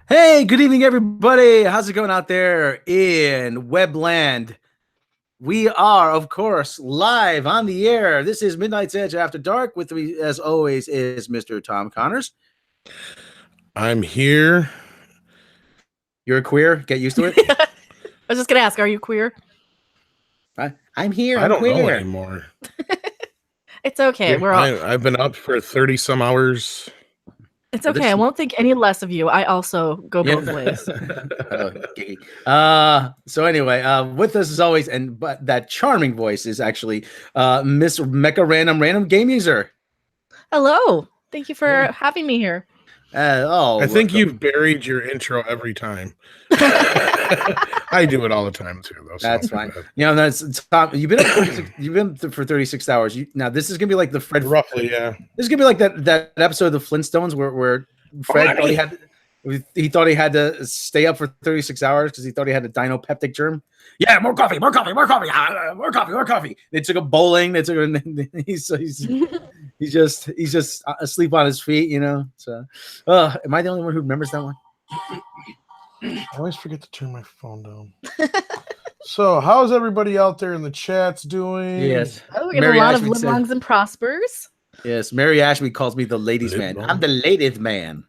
Hey, good evening, everybody. How's it going out there in Webland? We are, of course, live on the air. This is Midnight's Edge After Dark. With me, as always, is Mr. Tom Connors. I'm here. You're a queer. Get used to it. I was just gonna ask, are you queer? I'm here. I don't queer. know anymore. It's okay. We're all. I've been up for 30 some hours. It's okay. I won't think any less of you. I also go both ways. So anyway, with us as always, but that charming voice is actually Miss Mecha Random Game User. Hello. Thank you for having me here. I think you've buried your intro every time. I do it all the time too, though. So that's fine. That's Tom. You've been for 36 hours. Now this is gonna be like the Fred. Roughly, yeah. This is gonna be like that episode of the Flintstones where Fred thought he had to stay up for 36 hours because he thought he had a dinopeptic germ. Yeah, more coffee. They took a bowling. They took he's just asleep on his feet, So, am I the only one who remembers that one? I always forget to turn my phone down. So, how's everybody out there in the chats doing? Yes, we have a lot of live longs and prospers. Yes, Mary Ashby calls me the ladies' man. I'm the ladies' man.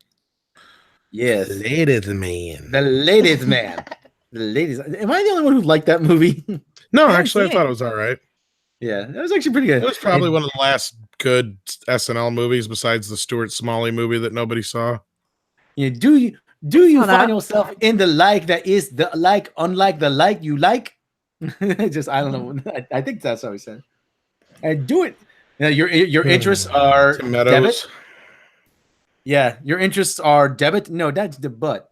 Yes, ladies' man. The ladies' man. The ladies. Am I the only one who liked that movie? No, actually, I thought it was all right. Yeah, it was actually pretty good. It was probably one of the last good SNL movies besides the Stuart Smalley movie that nobody saw. Yeah, do you find yourself in the like that is the like unlike the like you like? I don't know. I think that's how he said. And do it. Your interests are debit. Yeah, your interests are debit. No, that's the butt.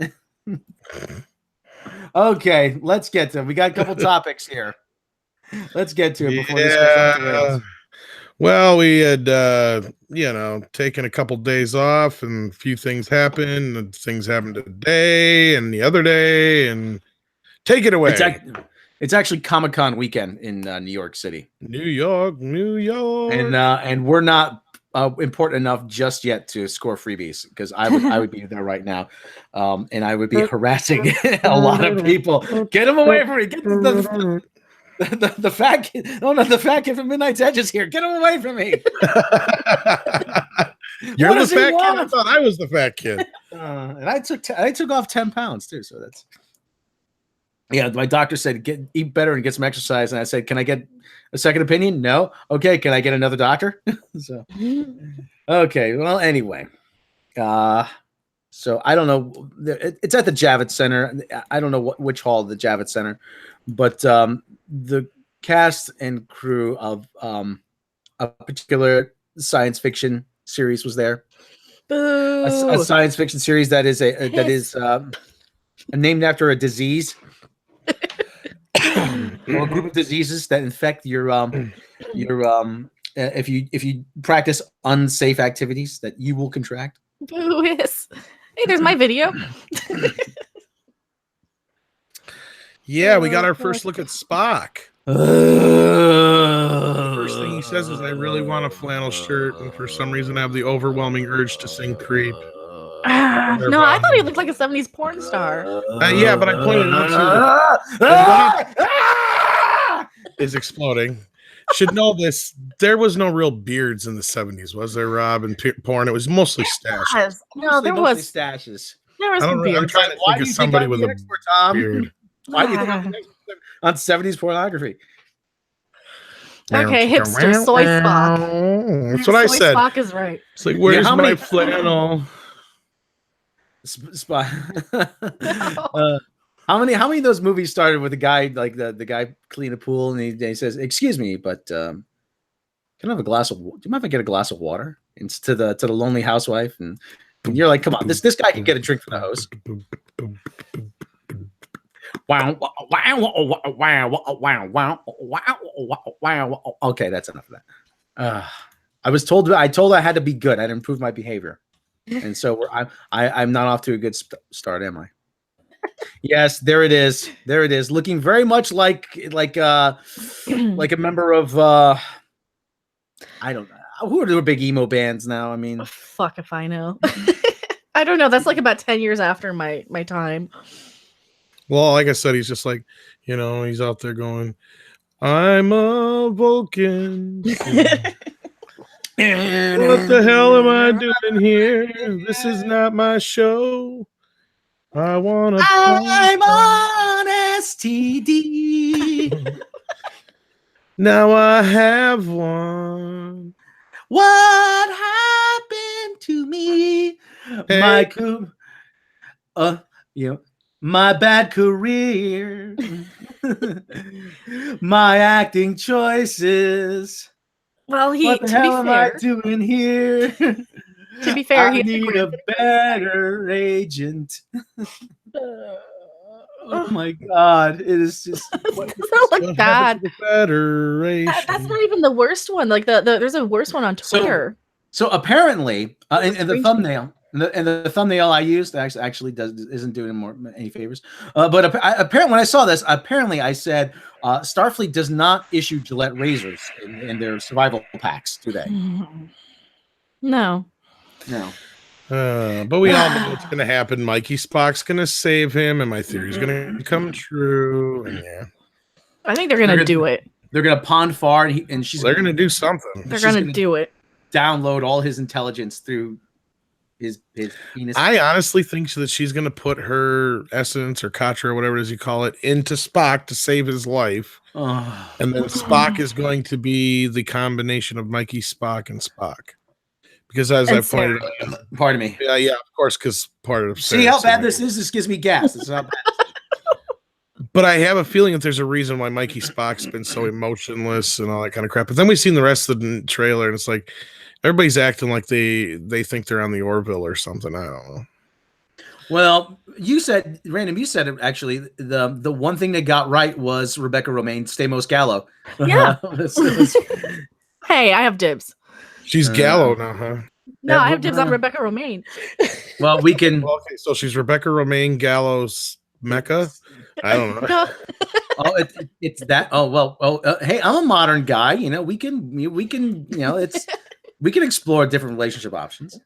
Okay, let's get to it. We got a couple topics here. Let's get to it before this goes off the rails. Well, we had, taken a couple days off, and a few things happened. And things happened today and the other day, and take it away. It's actually Comic-Con weekend in New York City. New York, and we're not important enough just yet to score freebies because I would be there right now, and I would be harassing a lot of people. Get him away from me! Get the fat kid! Oh no, the fat kid from Midnight's Edge is here! Get him away from me! You're the fat kid. I thought I was the fat kid. And I took off 10 pounds too, so that's. Yeah, my doctor said eat better and get some exercise, and I said, "Can I get a second opinion?" No. Okay, can I get another doctor? So, okay. Well, anyway, so I don't know. It's at the Javits Center. I don't know which hall of the Javits Center, but the cast and crew of a particular science fiction series was there. A science fiction series that is named after a disease. Or a group of diseases that infect your if you practice unsafe activities that you will contract. Yes. Hey, there's my video. Yeah, we got our first look at Spock. First thing he says is, "I really want a flannel shirt," and for some reason I have the overwhelming urge to sing "Creep." No, I thought he looked like a 70s porn star. Yeah, but I pointed out to is exploding. Should know this. There was no real beards in the 70s, was there, Rob? And porn, it was mostly stashes. No, there was stashes. There was some beards. I'm trying to think of somebody with a beard. Why do you think I'm on 70s pornography? Okay, hipster soy Spock. That's what I said. Spock is right. It's like, where's my flannel? How many of those movies started with a guy like the guy cleaning a pool and he says, "Excuse me, but can I have a glass of? Do you mind if I get a glass of water?" And to the lonely housewife, and you're like, "Come on, this guy can get a drink from the host." Wow! Okay, that's enough of that. I told I had to be good. I had to improve my behavior. And so I'm not off to a good start, am I? Yes, there it is. There it is. Looking very much like a member of I don't know. Who are the big emo bands now? I mean, fuck if I know. I don't know. That's like about 10 years after my time. Well, like I said, he's just like, he's out there going, I'm a Vulcan. What the hell am I doing here? This is not my show. I'm on STD. Now I have one. What happened to me? Hey. My bad career. My acting choices. Well, what the hell am I doing here? To be fair, I need a better agent. Oh my God! It is just like bad. Federation. That's not even the worst one. Like there's a worse one on Twitter. So apparently, in the thumbnail, and the thumbnail I used actually isn't doing any favors. But apparently, when I saw this, apparently I said Starfleet does not issue Gillette razors in their survival packs, do they? No. But we all know what's going to happen. Mikey Spock's going to save him, and my theory is going to come true. And yeah, I think they're going to do it. They're going to pond far, and they're going to do something. They're going to do it. Download all his intelligence through his penis. I honestly think that she's going to put her essence or Katra or whatever it is you call it into Spock to save his life. And then Spock is going to be the combination of Mikey, Spock, and Spock. Because as I pointed out, pardon me. Yeah, of course, because part of see how bad this is. This gives me gas. It's not bad. But I have a feeling that there's a reason why Mikey Spock's been so emotionless and all that kind of crap. But then we've seen the rest of the trailer, and it's like everybody's acting like they think they're on the Orville or something. I don't know. Well, you said it actually. The one thing they got right was Rebecca Romaine, Stamos Gallo. Yeah. Hey, I have dibs. She's Gallo now, huh? No, I have dibs on Rebecca Romaine. Well, we can. Well, okay, so she's Rebecca Romaine Gallo's Mecca. I don't know. It's that. Oh well. Hey, I'm a modern guy. We can. We can explore different relationship options.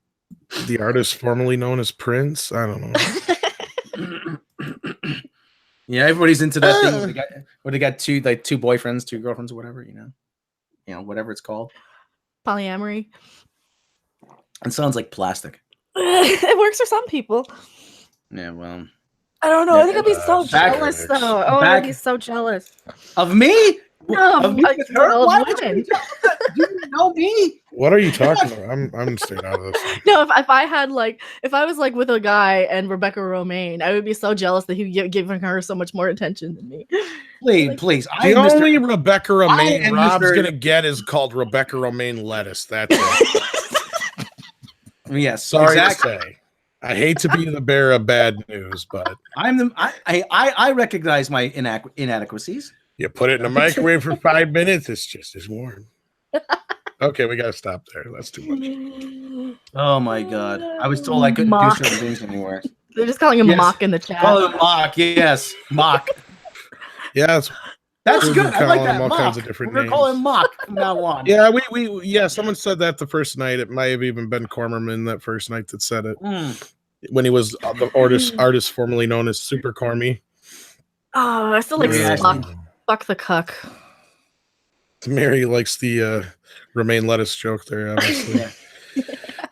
The artist formerly known as Prince. I don't know. Yeah, everybody's into that thing. They got two boyfriends, two girlfriends, or whatever. Whatever it's called. Polyamory. It sounds like plastic. It works for some people. Yeah, well. I don't know. I think I'd be so jealous, though. I'd be so jealous. Of me? No, of me with her? Why would you do you know me? What are you talking about? I'm staying out of this. No, if I was with a guy and Rebecca Romaine, I would be so jealous that he'd giving her so much more attention than me. Please. The only Rebecca Romaine Rob's gonna get is called Rebecca Romaine lettuce. That's it. Yes, sorry to say. I hate to be the bearer of bad news, but I recognize my inadequacies. You put it in the microwave for 5 minutes, it's just as warm. Okay, we gotta stop there. That's too much. Oh my God. I was told I couldn't do certain things anymore. They're just calling him Mock in the chat. Call him Mock, yes. Mock. Yeah, that's good. I like that. All Mock. kinds of different We're names. gonna call him Mock from now on. Yeah, we someone said that the first night. It might have even been Cormerman that first night that said it. When he was the artist formerly known as Super Cormy. Oh, I still like Spock. Fuck the cuck. Mary likes the romaine lettuce joke there, obviously.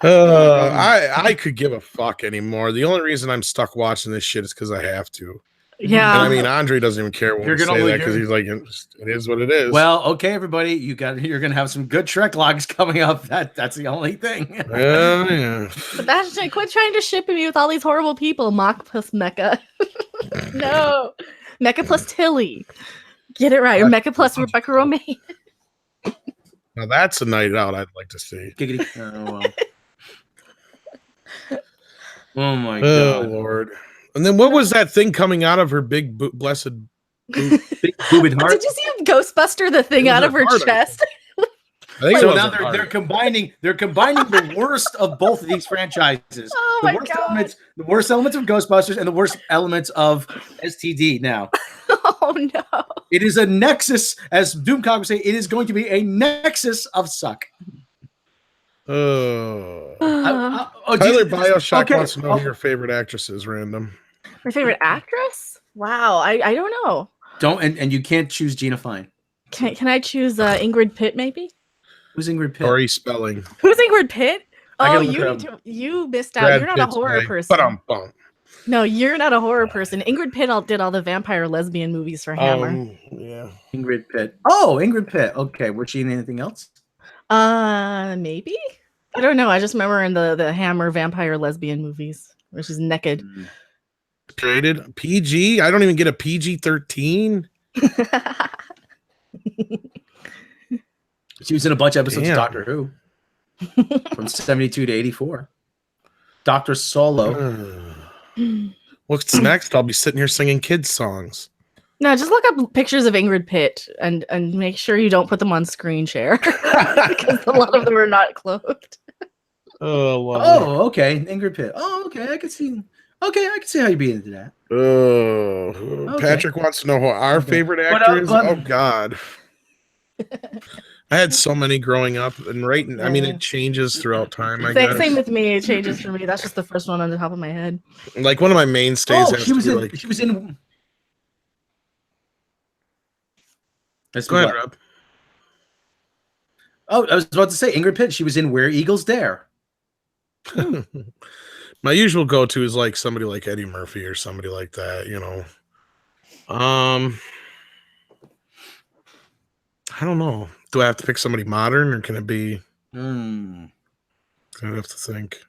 I could give a fuck anymore. The only reason I'm stuck watching this shit is because I have to. Yeah. And I mean, Andre doesn't even care when we say that because he's like, it is what it is. Well, okay, everybody, you're gonna have some good Trek logs coming up. That's the only thing. Yeah. Sebastian, quit trying to ship me with all these horrible people. Mock plus Mecha. No. Mecha plus Tilly. Get it right. Or Mecha plus Rebecca Romaine. Now that's a night out I'd like to see. Giggity. Oh my God. Oh Lord. And then what was that thing coming out of her big blessed boobed heart? Did you see Ghostbuster the thing out of her chest? I think so now they're combining the worst of both of these franchises. Oh my God. The worst elements of Ghostbusters and the worst elements of STD now. Oh no. It is a nexus, as Doomcock would say, it is going to be a nexus of suck. Tyler Bioshock wants to know who your favorite actress is. Random. My favorite actress? Wow, I don't know. And you can't choose Gina Fine. Can I choose Ingrid Pitt maybe? Who's Ingrid Pitt? Sorry, spelling. Who's Ingrid Pitt? Oh, you missed out. Brad You're not Pitt's a horror wife. person. No, you're not a horror person. Ingrid Pitt did all the vampire lesbian movies for Hammer. Yeah. Ingrid Pitt. Oh, Ingrid Pitt. Okay, was she in anything else? Maybe. I don't know. I just remember in the Hammer vampire lesbian movies where she's naked. Rated PG. I don't even get a PG-13. She was in a bunch of episodes of Doctor Who from 72 to 84. Dr. Solo. What's next? I'll be sitting here singing kids songs. No, just look up pictures of Ingrid Pitt and make sure you don't put them on screen share because a lot of them are not clothed. Oh, okay, Ingrid Pitt. Oh, okay, I can see. Okay, I can see how you'd be into that. Okay. Patrick wants to know who our favorite actor is. Oh God, I had so many growing up, and I mean, it changes throughout time. I guess. Same with me. It changes for me. That's just the first one on the top of my head. Like one of my mainstays. Oh, she was in. Go ahead, Rob. Oh, I was about to say Ingrid Pitt. She was in Where Eagles Dare. My usual go-to is like somebody like Eddie Murphy or somebody like that, you know. I don't know. Do I have to pick somebody modern, or can it be? I have to think.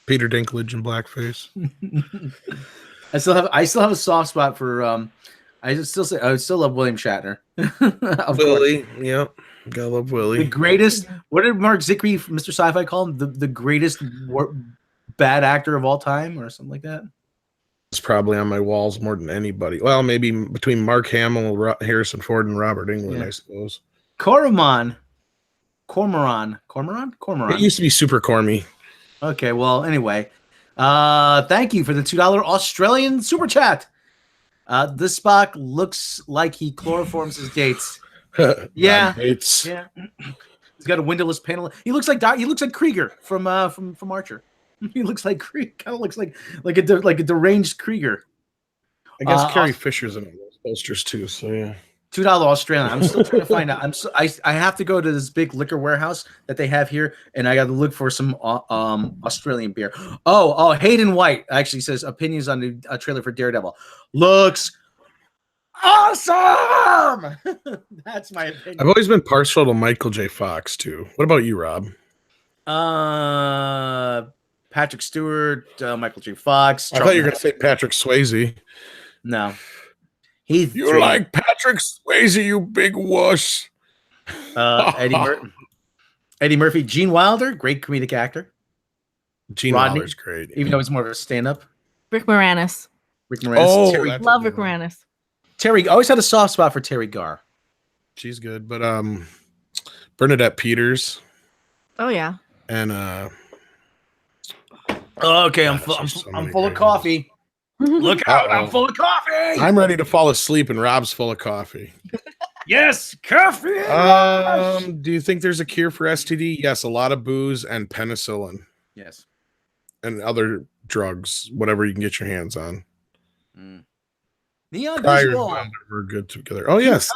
Peter Dinklage in blackface. I still have a soft spot for. I would still love William Shatner. Willie, yeah, gotta love Willie. The greatest. What did Mark Zickery, Mr. Sci-Fi, call him? The greatest bad actor of all time, or something like that. It's probably on my walls more than anybody. Well, maybe between Mark Hamill, Harrison Ford, and Robert Englund, I suppose. Cormoran. It used to be Super Cormy. Okay, well, anyway, thank you for the $2 Australian super chat. This Spock looks like he chloroforms his dates. Yeah. He's got a windowless panel. He looks like Krieger from Archer. He looks like kind of looks like a deranged Krieger. I guess Carrie Fisher's in all those posters too. So yeah. $2 Australian. I'm still trying to find out. I have to go to this big liquor warehouse that they have here, and I got to look for some Australian beer. Oh, Hayden White actually says opinions on the trailer for Daredevil. Looks awesome. That's my opinion. I've always been partial to Michael J. Fox too. What about you, Rob? Patrick Stewart, Michael J. Fox. I thought you were going to say Patrick Swayze. No. You like Patrick Swayze, you big wuss. Eddie Murphy. Gene Wilder, great comedic actor. Gene Wilder's great. Even though he's more of a stand-up. Rick Moranis. Oh, love Rick Moranis. Terry, always had a soft spot for Terry Garr. She's good, but Bernadette Peters. Oh yeah. And okay, I'm full of coffee. Look out, I'm full of coffee. I'm ready to fall asleep and Rob's full of coffee. Yes, coffee. Do you think there's a cure for STD? Yes, a lot of booze and penicillin. Yes. And other drugs, whatever you can get your hands on. Neon Visual. We're good together. Oh, yes.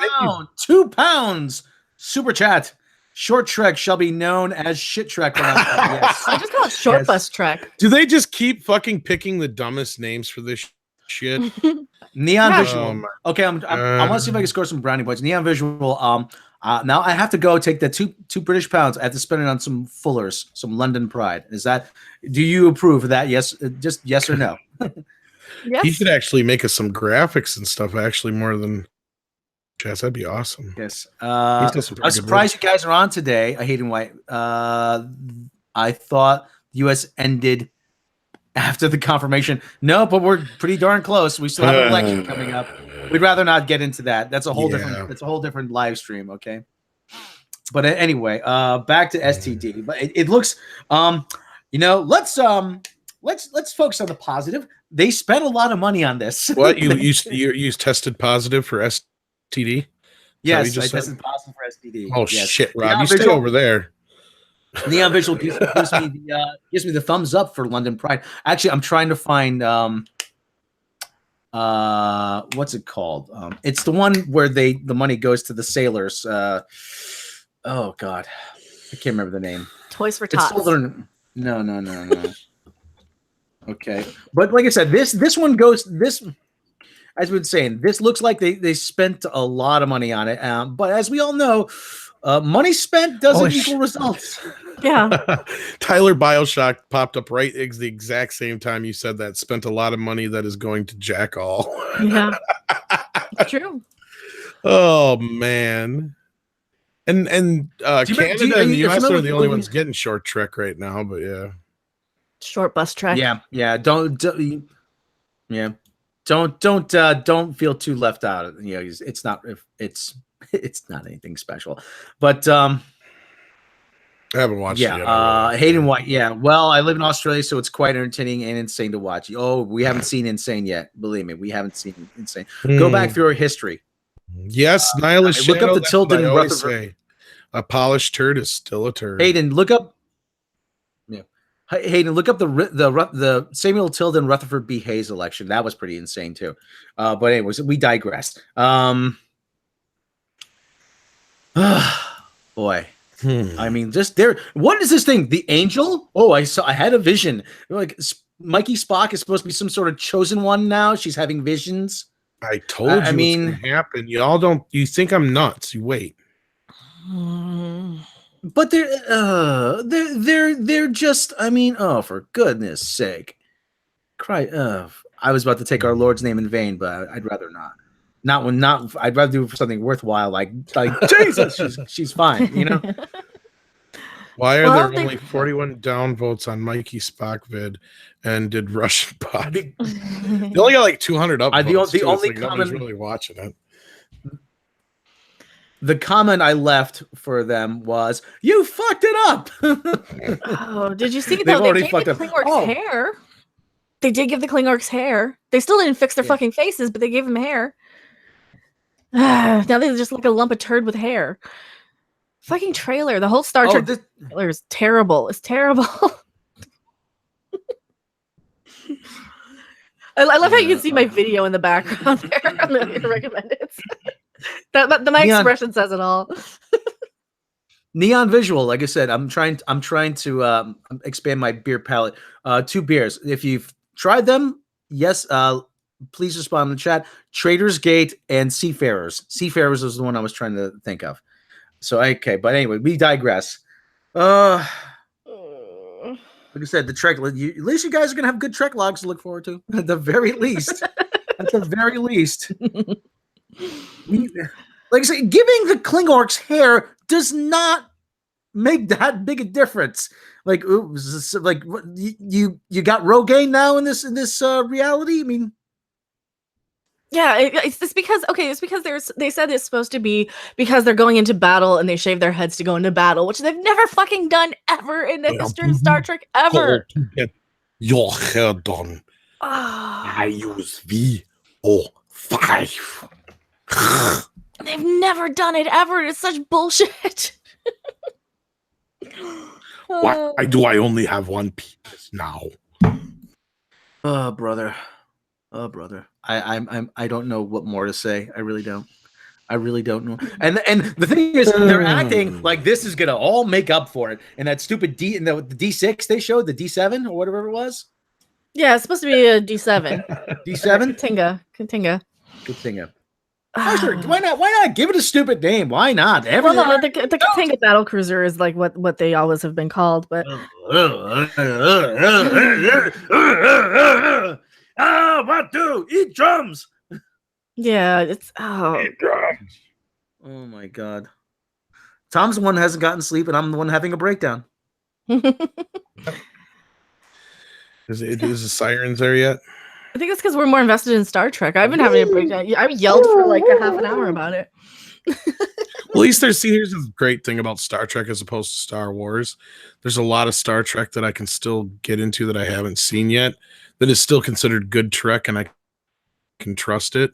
2 pounds. Super chat. Short Trek shall be known as Shit Trek. Yes. I just call it Short Bus Trek. Do they just keep fucking picking the dumbest names for this shit? Neon Visual. Okay, I want to see if I can score some brownie points. Neon Visual. Now I have to go take the two British pounds. I have to spend it on some Fullers, some London Pride. Do you approve of that? Yes, just yes or no. Yes. He should actually make us some graphics and stuff. Actually, more than. Chess, that'd be awesome. Yes. I'm surprised you guys are on today. Hayden White. I thought the U.S. ended after the confirmation. No, but we're pretty darn close. We still have an election coming up. We'd rather not get into that. That's a whole different. That's a whole different live stream. Okay. But anyway, back to STD. But it looks. Let's focus on the positive. They spent a lot of money on this. What you tested positive for STD? Yes, I tested positive for STD. Oh, yes. Shit, Rob. You stay over there. Neon Visual gives me the thumbs up for London Pride. Actually, I'm trying to find what's it called? It's the one where the money goes to the sailors. Oh God, I can't remember the name. Toys for Tots. No. Okay, but like I said, this one goes this. As we've been saying, this looks like they spent a lot of money on it. But as we all know, money spent doesn't equal results. Yeah. Tyler Bioshock popped up right the exact same time you said that. Spent a lot of money that is going to jack all. Yeah. It's true. Oh man. And Canada and the US are the only ones getting Short Trek right now, but yeah. Short bus trek. Yeah. Don't feel too left out. It's not anything special. But I haven't watched it yet. Hayden White. Yeah. Well, I live in Australia, so it's quite entertaining and insane to watch. Oh, we haven't seen Insane yet. Believe me, we haven't seen Insane. Go back through our history. Yes, Nihilist look Shadow. up the Tilden and Rutherford. Say. A polished turd is still a turd. Hayden, look up. Yeah. Hayden, look up the Samuel Tilden Rutherford B. Hayes election. That was pretty insane too. But anyways, we digress. Boy. I mean, just there. What is this thing? The Angel? Oh, I had a vision. Like Mikey Spock is supposed to be some sort of chosen one now. She's having visions. I told you. I mean, what's gonna happen. Y'all don't. You think I'm nuts? You wait. But they're just. I mean, oh, for goodness sake, cry. I was about to take our Lord's name in vain, but I'd rather not. I'd rather do it for something worthwhile, like Jesus. She's fine, you know. Why are there only 41 downvotes on Mikey Spock vid, and did Russian pod? They only got like 200 upvotes. The only comment nobody's really watching it. The comment I left for them was, "You fucked it up." Oh, did you see though? They gave the Klingork's hair. They did give the Klingork's hair. They still didn't fix their fucking faces, but they gave them hair. Now they just look like a lump of turd with hair. Fucking trailer. The whole Star Trek trailer is terrible. It's terrible. I love how you can see my video in the background there. I'm going to recommend it. My expression says it all. Neon Visual, like I said, I'm trying to expand my beer palette. 2 beers. If you've tried them, yes, please respond in the chat. Trader's Gate and Seafarers. Seafarers was the one I was trying to think of. So okay, but anyway, we digress. Like I said, the Trek. At least you guys are gonna have good Trek logs to look forward to. At the very least. At the very least. Like I said, giving the Klingork's hair does not make that big a difference. Like, like you got Rogaine now in this reality. I mean, yeah, it's because they said it's supposed to be because they're going into battle and they shave their heads to go into battle, which they've never fucking done ever in the history of Star Trek ever. To get your hair done, I use VO5. They've never done it ever. It's such bullshit. Why do I only have one penis now? Oh, brother. I don't know what more to say. I really don't know. And the thing is, they're acting like this is gonna all make up for it. And that stupid the D6 they showed, the D7 or whatever it was. Yeah, it's supposed to be a D7. D7? Katinga. Oh, sure. Why not give it a stupid name? Why not? The Katinga battle cruiser is like what they always have been called, but what do? Eat drums. Yeah, it's Eat drums. Oh my god. Tom's the one who hasn't gotten sleep, and I'm the one having a breakdown. Is the sirens there yet? I think it's because we're more invested in Star Trek. I've been having a breakdown. I yelled for like a half an hour about it. Well, at least here's the great thing about Star Trek as opposed to Star Wars. There's a lot of Star Trek that I can still get into that I haven't seen yet that is still considered good Trek, and I can trust it.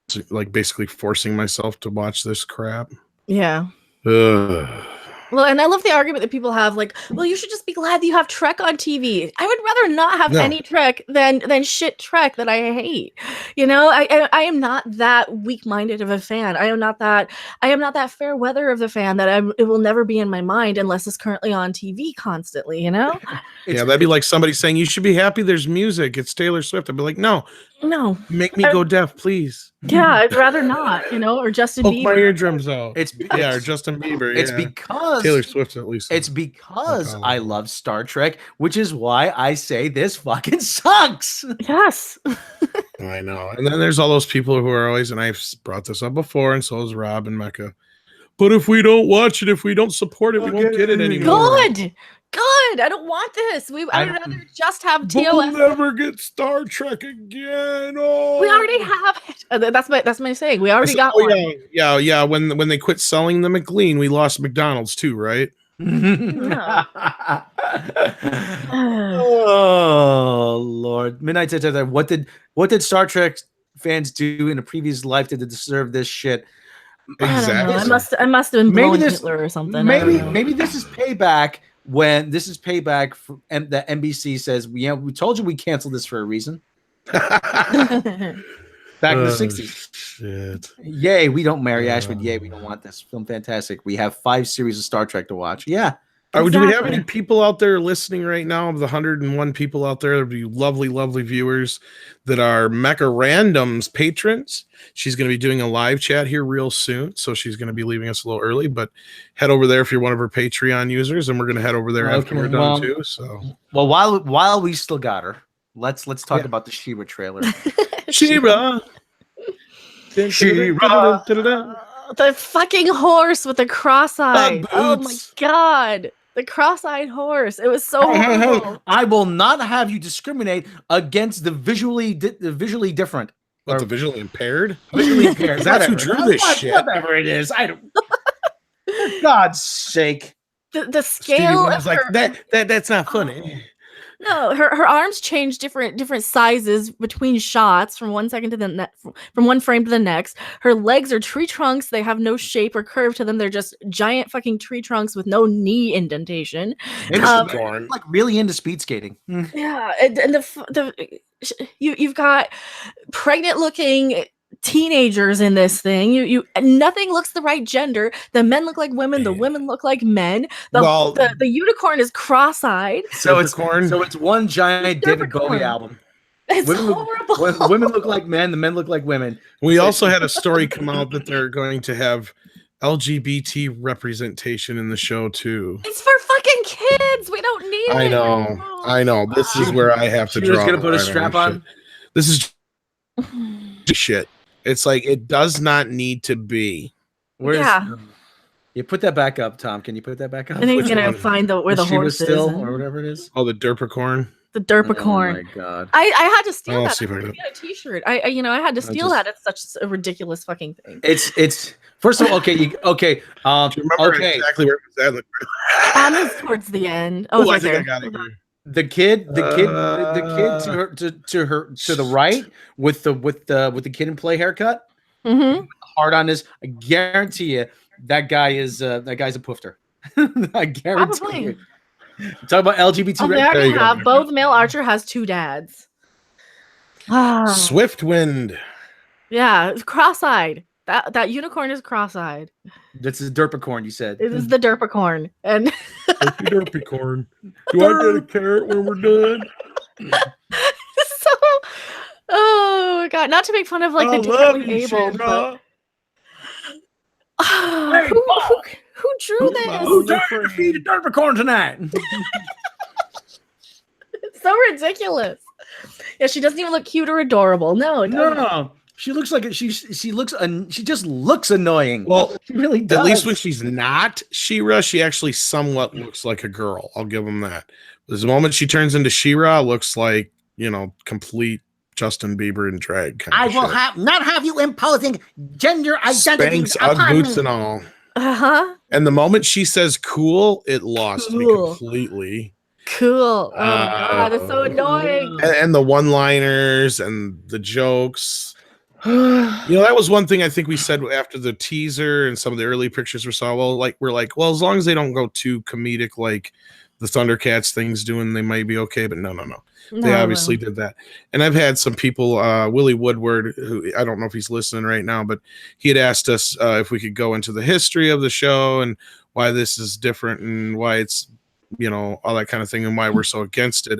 It's like basically forcing myself to watch this crap. Yeah. Ugh. Well, and I love the argument that people have, like, well, you should just be glad that you have Trek on TV. I would rather not have any Trek than shit Trek that I hate. You know, I am not that weak-minded of a fan. I am not that fair weather of the fan that it will never be in my mind unless it's currently on TV constantly. You know? Yeah, that'd be like somebody saying you should be happy. There's music. It's Taylor Swift. I'd be like, no, make me go deaf, please. Yeah, I'd rather not. You know, or Justin Bieber. My eardrums out. Or Justin Bieber. It's because Taylor Swift, at least. It's because I love Star Trek, which is why I say this fucking sucks. Yes. I know. And then there's all those people who are always, and I've brought this up before, and so is Rob and Mecca. But if we don't watch it, if we don't support it, we won't get it anymore. Good. I don't want this. I would rather just have TOS. We'll never get Star Trek again. Oh. We already have it. That's my saying. We already got one. Yeah. When they quit selling the McLean, we lost McDonald's too, right? Oh Lord! Midnight said, what did Star Trek fans do in a previous life to deserve this shit? Exactly. I must have been blowing Hitler or something. Maybe this is payback. When this is payback, the NBC says, we told you we canceled this for a reason. Back in the 60s. Shit. Yay, we don't marry Ashford. Yay, we don't want this film. Fantastic. We have 5 series of Star Trek to watch. Yeah. Exactly. Do we have any people out there listening right now? Of the 101 people out there, be lovely, lovely viewers that are Mecha Randoms patrons. She's going to be doing a live chat here real soon, so she's going to be leaving us a little early. But head over there if you're one of her Patreon users, and we're going to head over there after we're done too. So, well, while we still got her, let's talk about the She-Ra trailer. She-Ra. The fucking horse with the cross-eyed. Oh my god. The cross-eyed horse. It was so horrible. I will not have you discriminate against the visually different. What, the visually impaired? Visually impaired. That's who drew this shit. Whatever it is. I don't. For God's sake. The scale of like that's not funny. No, her arms change different sizes between shots from 1 second to the from one frame to the next. Her legs are tree trunks. They have no shape or curve to them. They're just giant fucking tree trunks with no knee indentation. Like really into speed skating. Yeah, and you've got pregnant looking teenagers in this thing. You nothing looks the right gender. The men look like women. The women look like men. The unicorn is cross-eyed. So it's one giant David Bowie album. It's horrible. Women look like men. The men look like women. We also had a story come out that they're going to have LGBT representation in the show too. It's for fucking kids. We don't need it. I know. This is where I have to draw. She's gonna put a strap on. This is shit. It's like it does not need to be. You put that back up, Tom. Can you put that back up? I think he's gonna find where the horse is, or whatever it is. Oh, the Derpicorn. The Derpicorn. Oh my god! I had to steal that. See if I get a T-shirt. I had to steal that. It's such a ridiculous fucking thing. It's first of all okay. Do you remember exactly where it was at? It's towards the end. Oh, I right think there. I got it. The kid to the right with the kid in play haircut, hard on his. I guarantee you that guy's a poofter. I guarantee you. Talk about LGBT. There you have both male Archer has 2 dads. Swiftwind. Yeah, cross-eyed. That unicorn is cross-eyed. That's the Derpicorn, you said. It is the Derpicorn. And Derpicorn. Do I get a carrot when we're done? Oh my god! Not to make fun of like the differently able. But... who drew this? Who's trying to feed a Derpicorn tonight? It's so ridiculous. Yeah, she doesn't even look cute or adorable. No. She looks like she just looks annoying. Well, she really does. At least when she's not She-Ra, she actually somewhat looks like a girl. I'll give them that. The moment she turns into She-Ra, looks like, complete Justin Bieber in drag. I will not have you imposing gender identity. Spanx, Ugg boots, and all. And the moment she says "cool," it lost me completely. Cool. Oh god, it's so annoying. And the one-liners and the jokes. That was one thing I think we said after the teaser and some of the early pictures we saw. Well, well, as long as they don't go too comedic, like the Thundercats thing's doing, they might be okay. But no. They obviously did that. And I've had some people, Willie Woodward, who I don't know if he's listening right now, but he had asked us if we could go into the history of the show and why this is different and why it's, all that kind of thing and why we're so against it.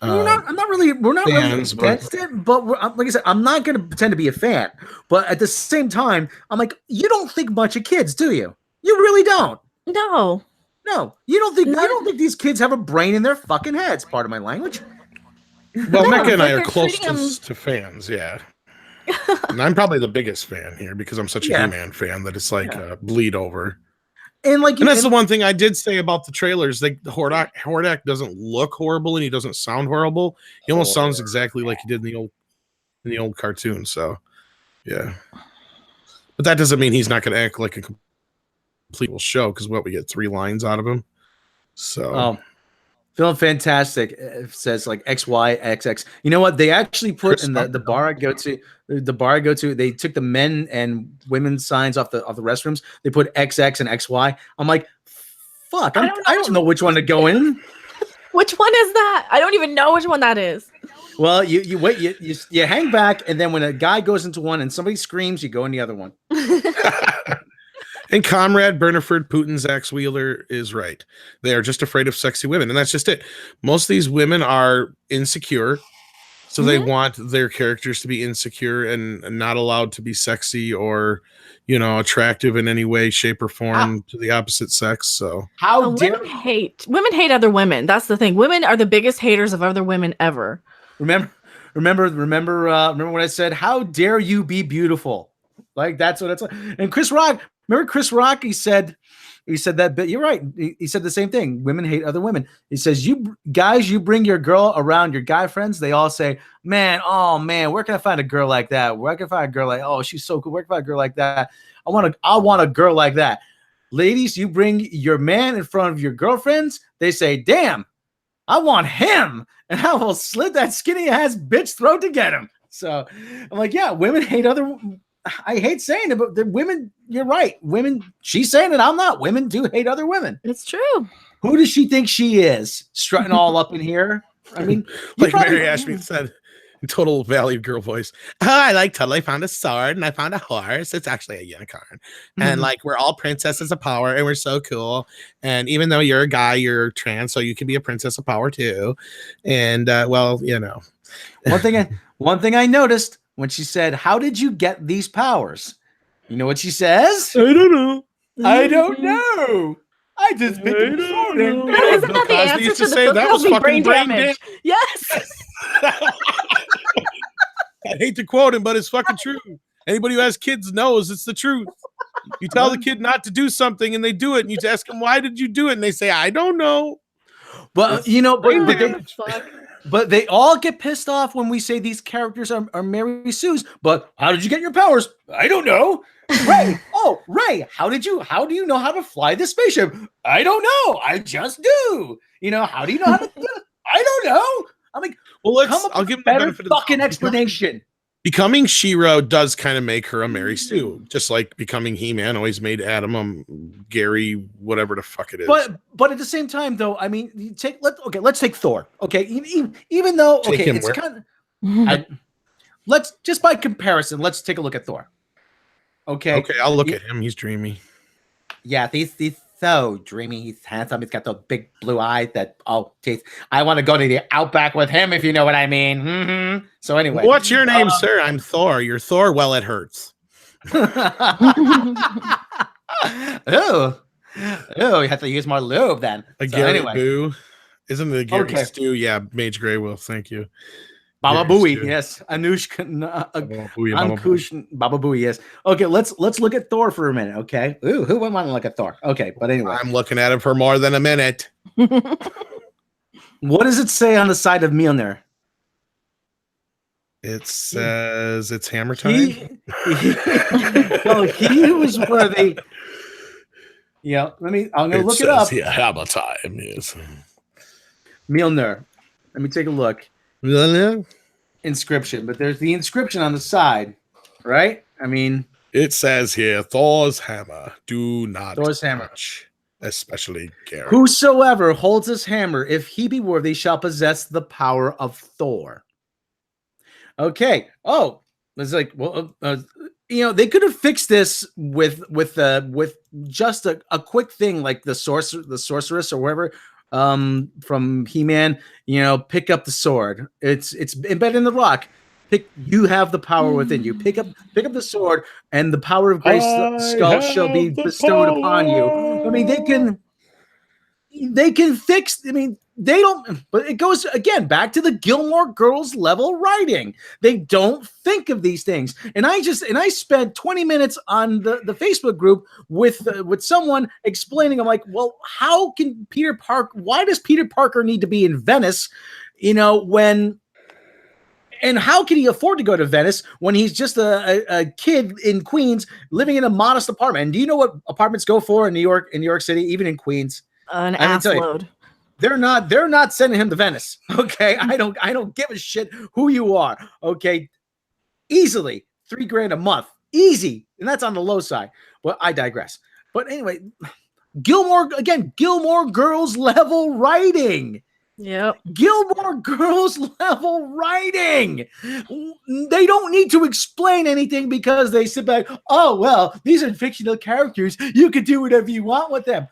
We're not really against it, but like I said, I'm not going to pretend to be a fan. But at the same time, I'm like, you don't think much of kids, do you? You really don't. No, you don't think. I don't think these kids have a brain in their fucking heads. Part of my language. Well, Mecca and I are close to fans, yeah. And I'm probably the biggest fan here because I'm such a He-Man fan that it's like bleed over. And that's the one thing I did say about the trailers. Hordak doesn't look horrible and he doesn't sound horrible. He almost sounds exactly like he did in the old cartoon. So, yeah. But that doesn't mean he's not going to act like a complete show because we get 3 lines out of him. So, feeling fantastic. It says like XYXX. You know what? They actually put in the bar I go to. The bar I go to, they took the men and women's signs off the restrooms. They put XX and XY. I'm like, fuck. I don't know which one to go in. Which one is that? I don't even know which one that is. Well, you wait. You hang back, and then when a guy goes into one and somebody screams, you go in the other one. And Comrade Berniford Putin's axe Wheeler is right. They are just afraid of sexy women, and that's just it. Most of these women are insecure, so they want their characters to be insecure and not allowed to be sexy or, attractive in any way, shape, or form to the opposite sex. So women hate other women. That's the thing. Women are the biggest haters of other women ever. Remember when I said, "How dare you be beautiful?" Like that's what it's like. And Chris Rock. Remember Chris Rock? He said that bit. You're right. He said the same thing. Women hate other women. He says, you guys, you bring your girl around your guy friends. They all say, man, where can I find a girl like that? Where can I find a girl like, oh, she's so cool. Where can I find a girl like that? I want a girl like that. Ladies, you bring your man in front of your girlfriends. They say, damn, I want him. And I will slit that skinny ass bitch throat to get him. So I'm like, yeah, women hate other. I hate saying it, but the women, you're right. Women, she's saying it, I'm not. Women do hate other women. It's true. Who does she think she is? Strutting all up in here? I mean, like Mary Ashby said in Total Valley Girl voice. Oh, I totally found a sword and I found a horse. It's actually a unicorn. And we're all princesses of power and we're so cool. And even though you're a guy, you're trans, so you can be a princess of power too. And One thing I noticed when she said, how did you get these powers? You know what she says? I don't know. I don't know. I just picked a sword. Isn't that the answer to the book? That was fucking brain damage. Yes. I hate to quote him, but it's fucking true. Anybody who has kids knows it's the truth. You tell the kid not to do something and they do it, and you ask them, why did you do it? And they say, I don't know. But but they all get pissed off when we say these characters are Mary Sue's. But how did you get your powers? I don't know. Ray. Oh, Ray. How do you know how to fly this spaceship? I don't know. I just do. How do you know how to do it? I don't know. I'm like, well, I'll give him a better fucking explanation. Becoming She-Ra does kind of make her a Mary Sue, just like becoming He-Man always made Adam Gary, whatever the fuck it is. But at the same time, though, I mean, let's take Thor. Okay, even though it's kind of let's just by comparison, let's take a look at Thor. Okay, I'll look at him. He's dreamy. Yeah, he's so dreamy. He's handsome. He's got those big blue eyes that, teeth. I want to go to the Outback with him, if you know what I mean. Mm-hmm. So anyway. What's your name, sir? I'm Thor. You're Thor? Well, it hurts. Oh, you have to use more lube then. Anyway. Boo. Isn't it a Gary Stew? Yeah, Mage Grey will. Thank you. Baba Booey, yes. Anushka, Baba Booey, yes. Okay, let's look at Thor for a minute, okay? Ooh, who would want to look at Thor? Okay, but anyway. I'm looking at him for more than a minute. What does it say on the side of Mjolnir? It says it's hammer time. He was where they... Yeah, I'm going to look it up. Yeah, hammer time, yes. Mjolnir. Let me take a look. Inscription, but there's the inscription on the side. right? I mean, it says here, Thor's hammer. Do not Thor's hammer. touch, especially Gary. Whosoever holds his hammer, if he be worthy, shall possess the power of Thor. Okay. Oh, it's like, well, they could have fixed this with just a quick thing like the sorceress or whatever from He-Man. Pick up the sword. It's embedded in the rock. You have the power within you. Pick up the sword, and the power of grace skull shall be bestowed upon you. I mean, they can fix. I mean, they don't. But it goes again back to the Gilmore Girls level writing. They don't think of these things. And I spent 20 minutes on the Facebook group with someone explaining. I'm like, well, how can why does Peter Parker need to be in Venice? And how can he afford to go to Venice when he's just a kid in Queens living in a modest apartment? And do you know what apartments go for in New York City, even in Queens? An ass load. They're not sending him to Venice. Okay. I don't give a shit who you are. Okay. Easily $3,000 a month. Easy. And that's on the low side. Well, I digress. But anyway, Gilmore Girls level writing. Yep. Gilmore Girls level writing. They don't need to explain anything because they sit back. Oh, well, these are fictional characters. You can do whatever you want with them.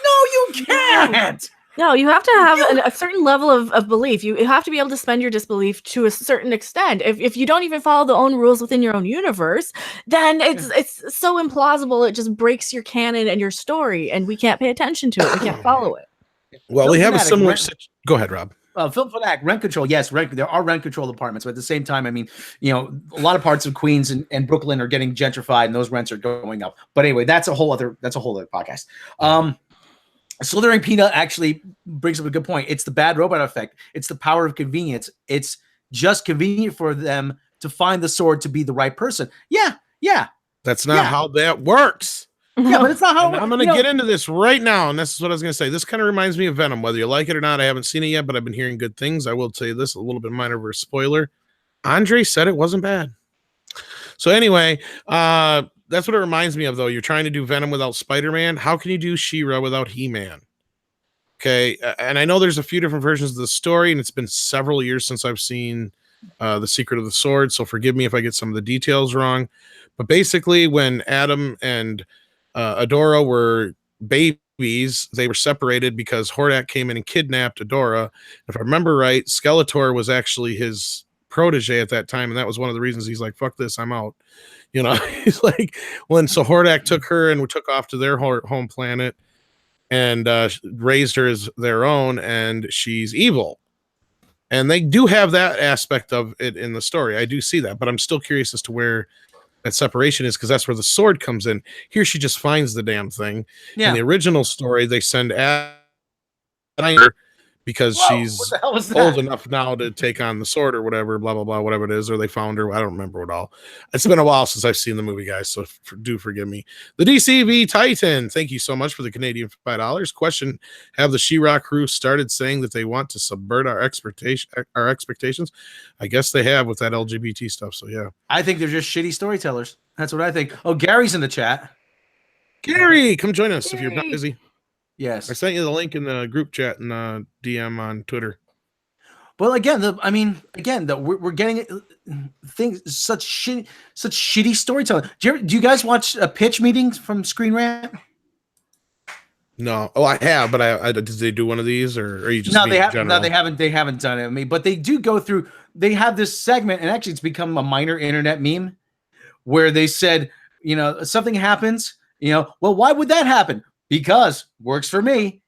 No, you can't. No, you have to have a certain level of belief. You have to be able to suspend your disbelief to a certain extent. If you don't even follow the own rules within your own universe, then it's so implausible. It just breaks your canon and your story, and we can't pay attention to it. We can't follow it. Well, we have a similar. Go ahead, Rob. Film Fanatic, rent control. Yes, there are rent control apartments, but at the same time, I mean, a lot of parts of Queens and Brooklyn are getting gentrified, and those rents are going up. But anyway, that's a whole other podcast. Slithering Peanut actually brings up a good point. It's the bad robot effect. It's the power of convenience. It's just convenient for them to find the sword to be the right person. Yeah. That's not how that works. Yeah, but it's not how. I'm going to get into this right now, and this is what I was going to say. This kind of reminds me of Venom, whether you like it or not. I haven't seen it yet, but I've been hearing good things. I will tell you this, a little bit minor of a spoiler. Andre said it wasn't bad. So anyway, that's what it reminds me of, though. You're trying to do Venom without Spider-Man. How can you do She-Ra without He-Man? Okay, and I know there's a few different versions of the story, and it's been several years since I've seen The Secret of the Sword, so forgive me if I get some of the details wrong. But basically, when Adam and Adora were babies, they were separated because Hordak came in and kidnapped Adora. If I remember right, Skeletor was actually his protege at that time, and that was one of the reasons he's like, fuck this, I'm out. He's like, so Hordak took her and took off to their home planet and raised her as their own, and she's evil. And they do have that aspect of it in the story. I do see that, but I'm still curious as to where that separation is, because that's where the sword comes in. Here she just finds the damn thing. Yeah. In the original story, they send Adam because she's old enough now to take on the sword or whatever, blah, blah, blah, whatever it is, or they found her. I don't remember it all. It's been a while since I've seen the movie, guys, so do forgive me. The DCV Titan, thank you so much for the Canadian $5. Question, have the She-Ra crew started saying that they want to subvert our expectations? I guess they have with that LGBT stuff, so yeah. I think they're just shitty storytellers. That's what I think. Oh, Gary's in the chat. Gary, come join us if you're not busy. Yes. I sent you the link in the group chat and DM on Twitter. Well, again, we're getting things such shitty storytelling. Do you guys watch pitch meetings from Screen Rant? No. Oh, I have, but did they do one of these, or are you just no? They haven't. No, they haven't. They haven't done it with me, but they do go through. They have this segment, and actually, it's become a minor internet meme, where they said, something happens. Well, why would that happen? Because works for me,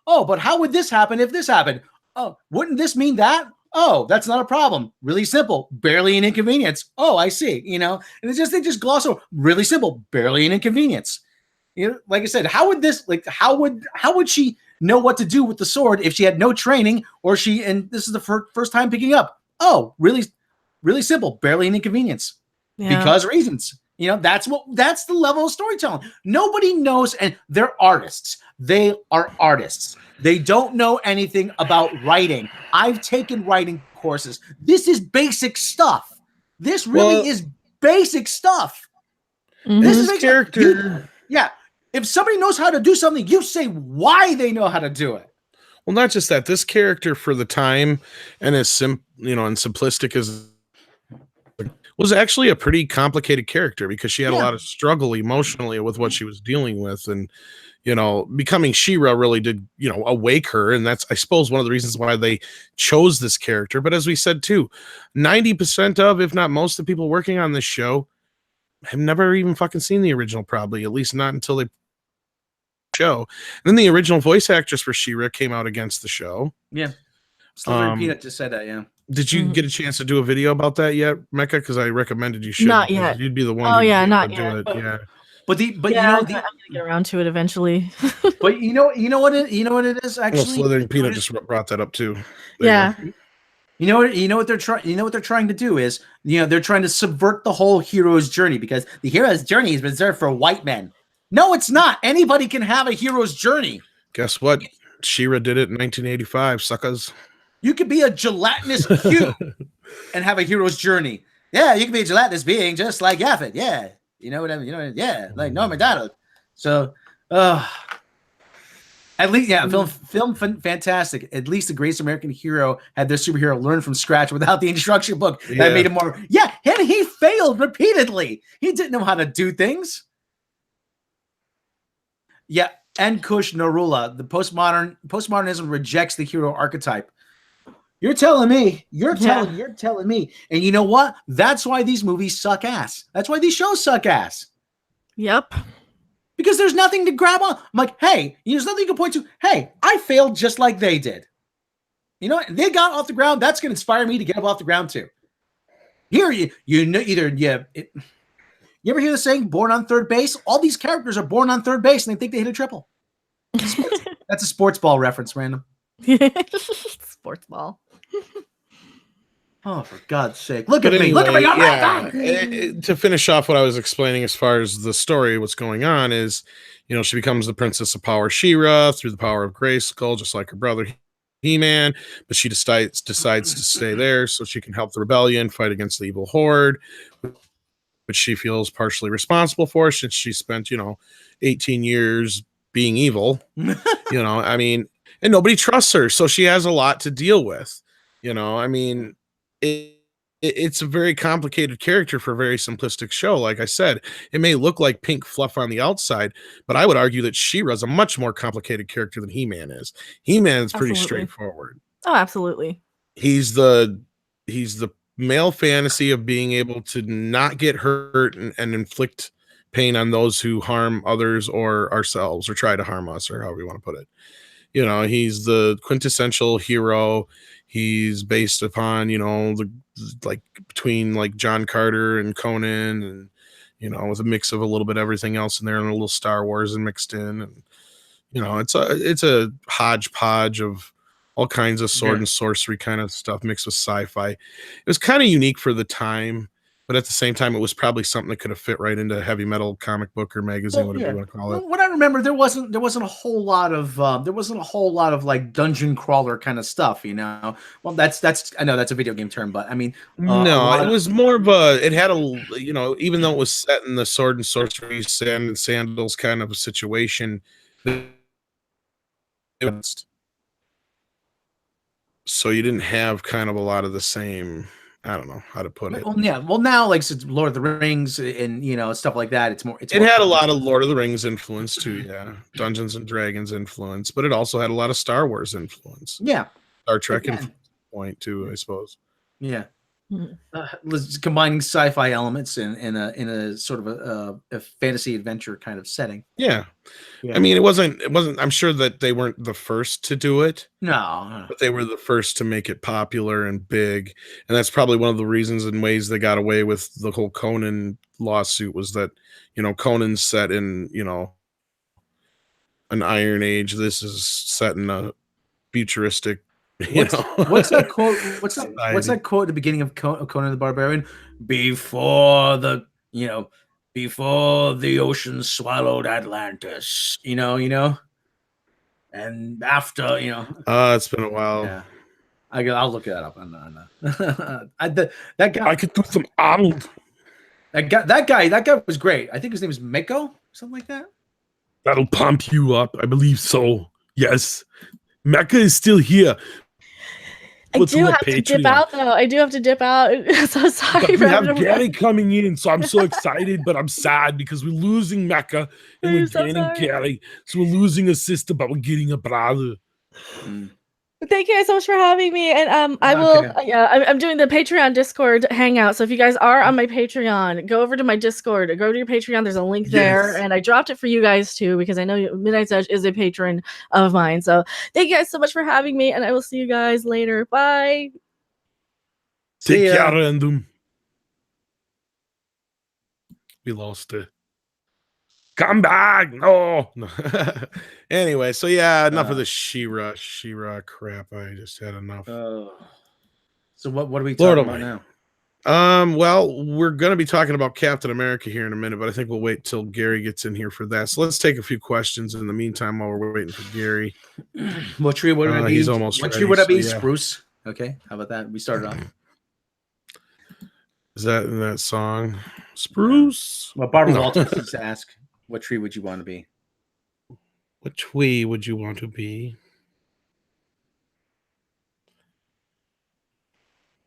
oh, but how would this happen if this happened? Oh, wouldn't this mean that? Oh, that's not a problem. Really simple, barely an inconvenience. Oh, I see, and they just gloss over really simple, barely an inconvenience. Like I said, how would she know what to do with the sword if she had no training and this is the first time picking up? Oh, really, really simple, barely an inconvenience. Yeah. Because reasons. That's the level of storytelling. Nobody knows, and they're artists. They are artists. They don't know anything about writing. I've taken writing courses. This is basic stuff. This really is basic stuff. This is character. If somebody knows how to do something, you say why they know how to do it. Well, not just that. This character for the time and as and simplistic as was actually a pretty complicated character because she had a lot of struggle emotionally with what she was dealing with, and becoming She-Ra really did awake her, and that's, I suppose, one of the reasons why they chose this character. But as we said too, 90% of, if not most, of the people working on this show have never even fucking seen the original, probably, at least not until they show. And then the original voice actress for She-Ra came out against the show. Yeah. Sliver and Peanut just said that, yeah. Did you get a chance to do a video about that yet, Mecca? Because I recommended you should. Not yet. You'd be the one. Oh yeah, not do yet. It. Yeah. But I'm gonna get around to it eventually. But you know what it is actually. Well, Slither and Peanut just brought that up too. Yeah. You know what they're trying. You know what they're trying to do is, they're trying to subvert the whole hero's journey, because the hero's journey is reserved for white men. No, it's not. Anybody can have a hero's journey. Guess what? She-Ra did it in 1985. Suckers. You could be a gelatinous cube and have a hero's journey. Yeah, you can be a gelatinous being just like Yaphet. Yeah, you know what I mean. Yeah, like Norm Macdonald. So, at least, film fantastic. At least the greatest American hero had their superhero learn from scratch without the instruction book. That made him more. Yeah, and he failed repeatedly. He didn't know how to do things. Yeah, and Kush Narula, the postmodernism rejects the hero archetype. You're telling me. You're telling me. And you know what? That's why these movies suck ass. That's why these shows suck ass. Yep. Because there's nothing to grab on. I'm like, hey, there's nothing you can point to. Hey, I failed just like they did. You know, they got off the ground. That's going to inspire me to get up off the ground too. Here, you ever hear the saying, born on third base? All these characters are born on third base and they think they hit a triple. That's a sports ball reference, random. Sports ball. Oh, for God's sake. Look at me. Look at me. Yeah. To finish off what I was explaining as far as the story, what's going on is, she becomes the Princess of Power She-Ra through the power of Grayskull, just like her brother He-Man, but she decides to stay there so she can help the rebellion fight against the evil horde, which she feels partially responsible for since she spent, 18 years being evil. And nobody trusts her, so she has a lot to deal with. It's a very complicated character for a very simplistic show. Like I said, it may look like pink fluff on the outside, but I would argue that She-Ra's a much more complicated character than He-Man is. He-Man is pretty straightforward. Oh, absolutely. He's the male fantasy of being able to not get hurt and inflict pain on those who harm others or ourselves or try to harm us, or however you want to put it. He's the quintessential hero. He's based upon, between like John Carter and Conan, and, with a mix of a little bit of everything else in there and a little Star Wars and mixed in. And, it's a hodgepodge of all kinds of sword and sorcery kind of stuff mixed with sci-fi. It was kind of unique for the time, but at the same time, it was probably something that could have fit right into a heavy metal comic book or magazine, whatever you want to call it. What I remember, there wasn't a whole lot of like dungeon crawler kind of stuff, Well, that's I know that's a video game term, but I mean, no, it was more of it had even though it was set in the sword and sorcery, sand and sandals kind of a situation. So you didn't have kind of a lot of the same. I don't know how to put it. Well, yeah. Well, now like Lord of the Rings and stuff like that. It had a lot of Lord of the Rings influence too. Yeah, Dungeons and Dragons influence, but it also had a lot of Star Wars influence. Yeah, Star Trek point too, I suppose. Yeah, combining sci-fi elements in a sort of a fantasy adventure kind of setting. Yeah. I mean, it wasn't. I'm sure that they weren't the first to do it. No, but they were the first to make it popular and big, and that's probably one of the reasons and ways they got away with the whole Conan lawsuit was that Conan's set in an Iron Age. This is set in a futuristic. What's that quote? What's that quote at the beginning of Conan the Barbarian? Before the ocean swallowed Atlantis, and after, it's been a while. Yeah, I'll look that up. That guy. I could do some Arnold. That guy was great. I think his name is Mako, something like that. That'll pump you up. I believe so. Yes. Mecca is still here. I do have to dip out, though. I do have to dip out. So sorry. But we have Gary coming in, so I'm so excited, but I'm sad because we're losing Mecca and we're gaining Gary. So we're losing a sister, but we're getting a brother. Thank you guys so much for having me, and I'm doing the Patreon Discord hangout. So if you guys are on my Patreon, go over to my Discord, go to your Patreon. There's a link there, and I dropped it for you guys too because I know Midnight's Edge is a patron of mine. So thank you guys so much for having me, and I will see you guys later. Bye. Take care, random. We lost it. Come back! No. Anyway, so yeah, enough of the She-Ra crap. I just had enough. So what are we talking about now? Well, we're gonna be talking about Captain America here in a minute, but I think we'll wait till Gary gets in here for that. So let's take a few questions in the meantime while we're waiting for Gary. What tree would it be? He's almost what ready, tree would it be? so, yeah. Spruce. Okay, how about that? We started off. Is that in that song? Spruce. Well, Barbara Walters used to ask, "What tree would you want to be?" What tree would you want to be?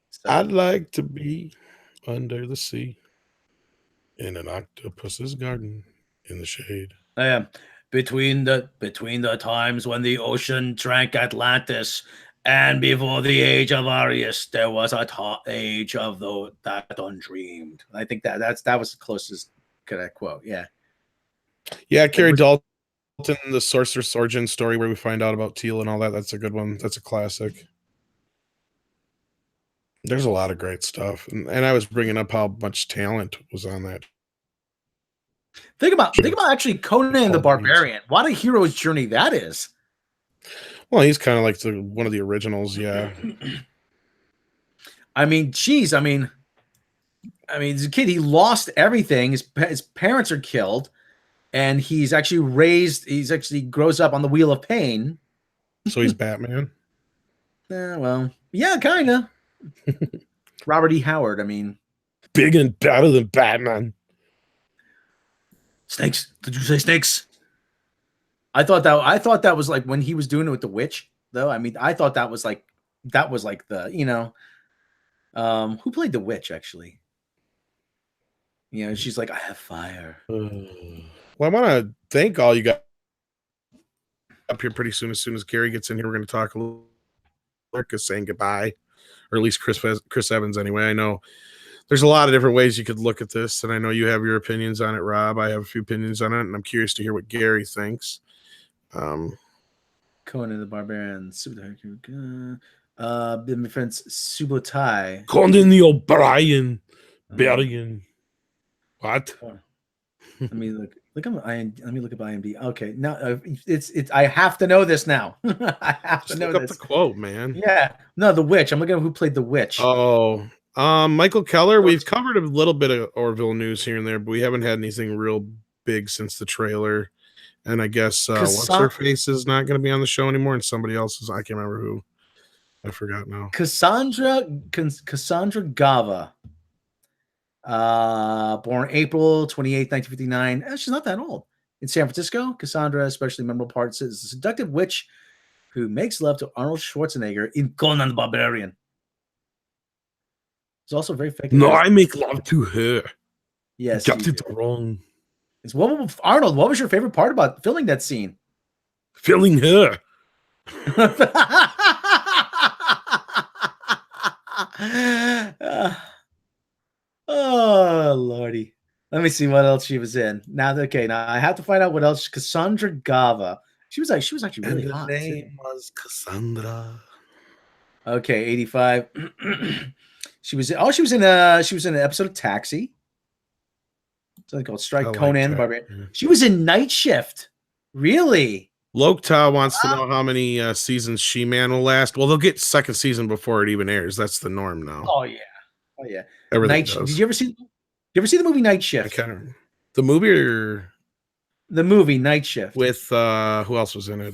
So, I'd like to be under the sea in an octopus's garden in the shade. I am between the times when the ocean drank Atlantis and before the age of Arius, there was a age of that undreamed. I think that was the closest to that quote. Yeah. Yeah, Carrie Dalton, the Sorcerer's Origin story where we find out about Teal and all that. That's a good one. That's a classic. There's a lot of great stuff. And I was bringing up how much talent was on that. Think about actually Conan the Barbarian. What a hero's journey that is. Well, he's kind of like one of the originals, yeah. I mean, geez, I mean, as a kid, he lost everything. His parents are killed. And he's actually grows up on the Wheel of Pain. So he's Batman? Well, yeah, kind of. Robert E. Howard, I mean. Big and better than Batman. Snakes. Did you say snakes? I thought that was like when he was doing it with the witch, though. I mean, I thought that was like the, who played the witch, actually? She's like, I have fire. Well, I want to thank all you guys up here pretty soon. As soon as Gary gets in here, we're going to talk a little saying goodbye, or at least Chris Evans anyway. I know there's a lot of different ways you could look at this, and I know you have your opinions on it, Rob. I have a few opinions on it, and I'm curious to hear what Gary thinks. Conan the Barbarian, my friends Subotai. Conan the O'Brien, Bergen. What? Let me look. Let me look at IMDb. Okay, now it's. I have to know this now. I have to know look this. Up the quote, man. Yeah, no, the witch. I'm looking at who played the witch. Oh, Michael Keller. We've covered a little bit of Orville news here and there, but we haven't had anything real big since the trailer. And I guess what's her face is not going to be on the show anymore, and somebody else is. I can't remember who. I forgot now. Cassandra Gava. Born April 28th, 1959. She's not that old. In San Francisco, Cassandra, especially memorable parts, is a seductive witch who makes love to Arnold Schwarzenegger in Conan the Barbarian. It's also very fake. No, I make love to her. Yes. Got it wrong. Arnold, what was your favorite part about filming that scene? Filling her. Oh lordy, let me see what else she was in. Now I have to find out what else. Cassandra Gava. She was actually really hot. Her name was Cassandra. Okay, 85. she was in an episode of Taxi. Something called Strike Conan the Barbarian. Yeah. She was in Night Shift. Really? Lokta wants to know how many seasons She-Man will last. Well, they'll get second season before it even airs. That's the norm now. Oh yeah. Did you ever see the movie Night Shift? The movie or the movie Night Shift with who else was in it?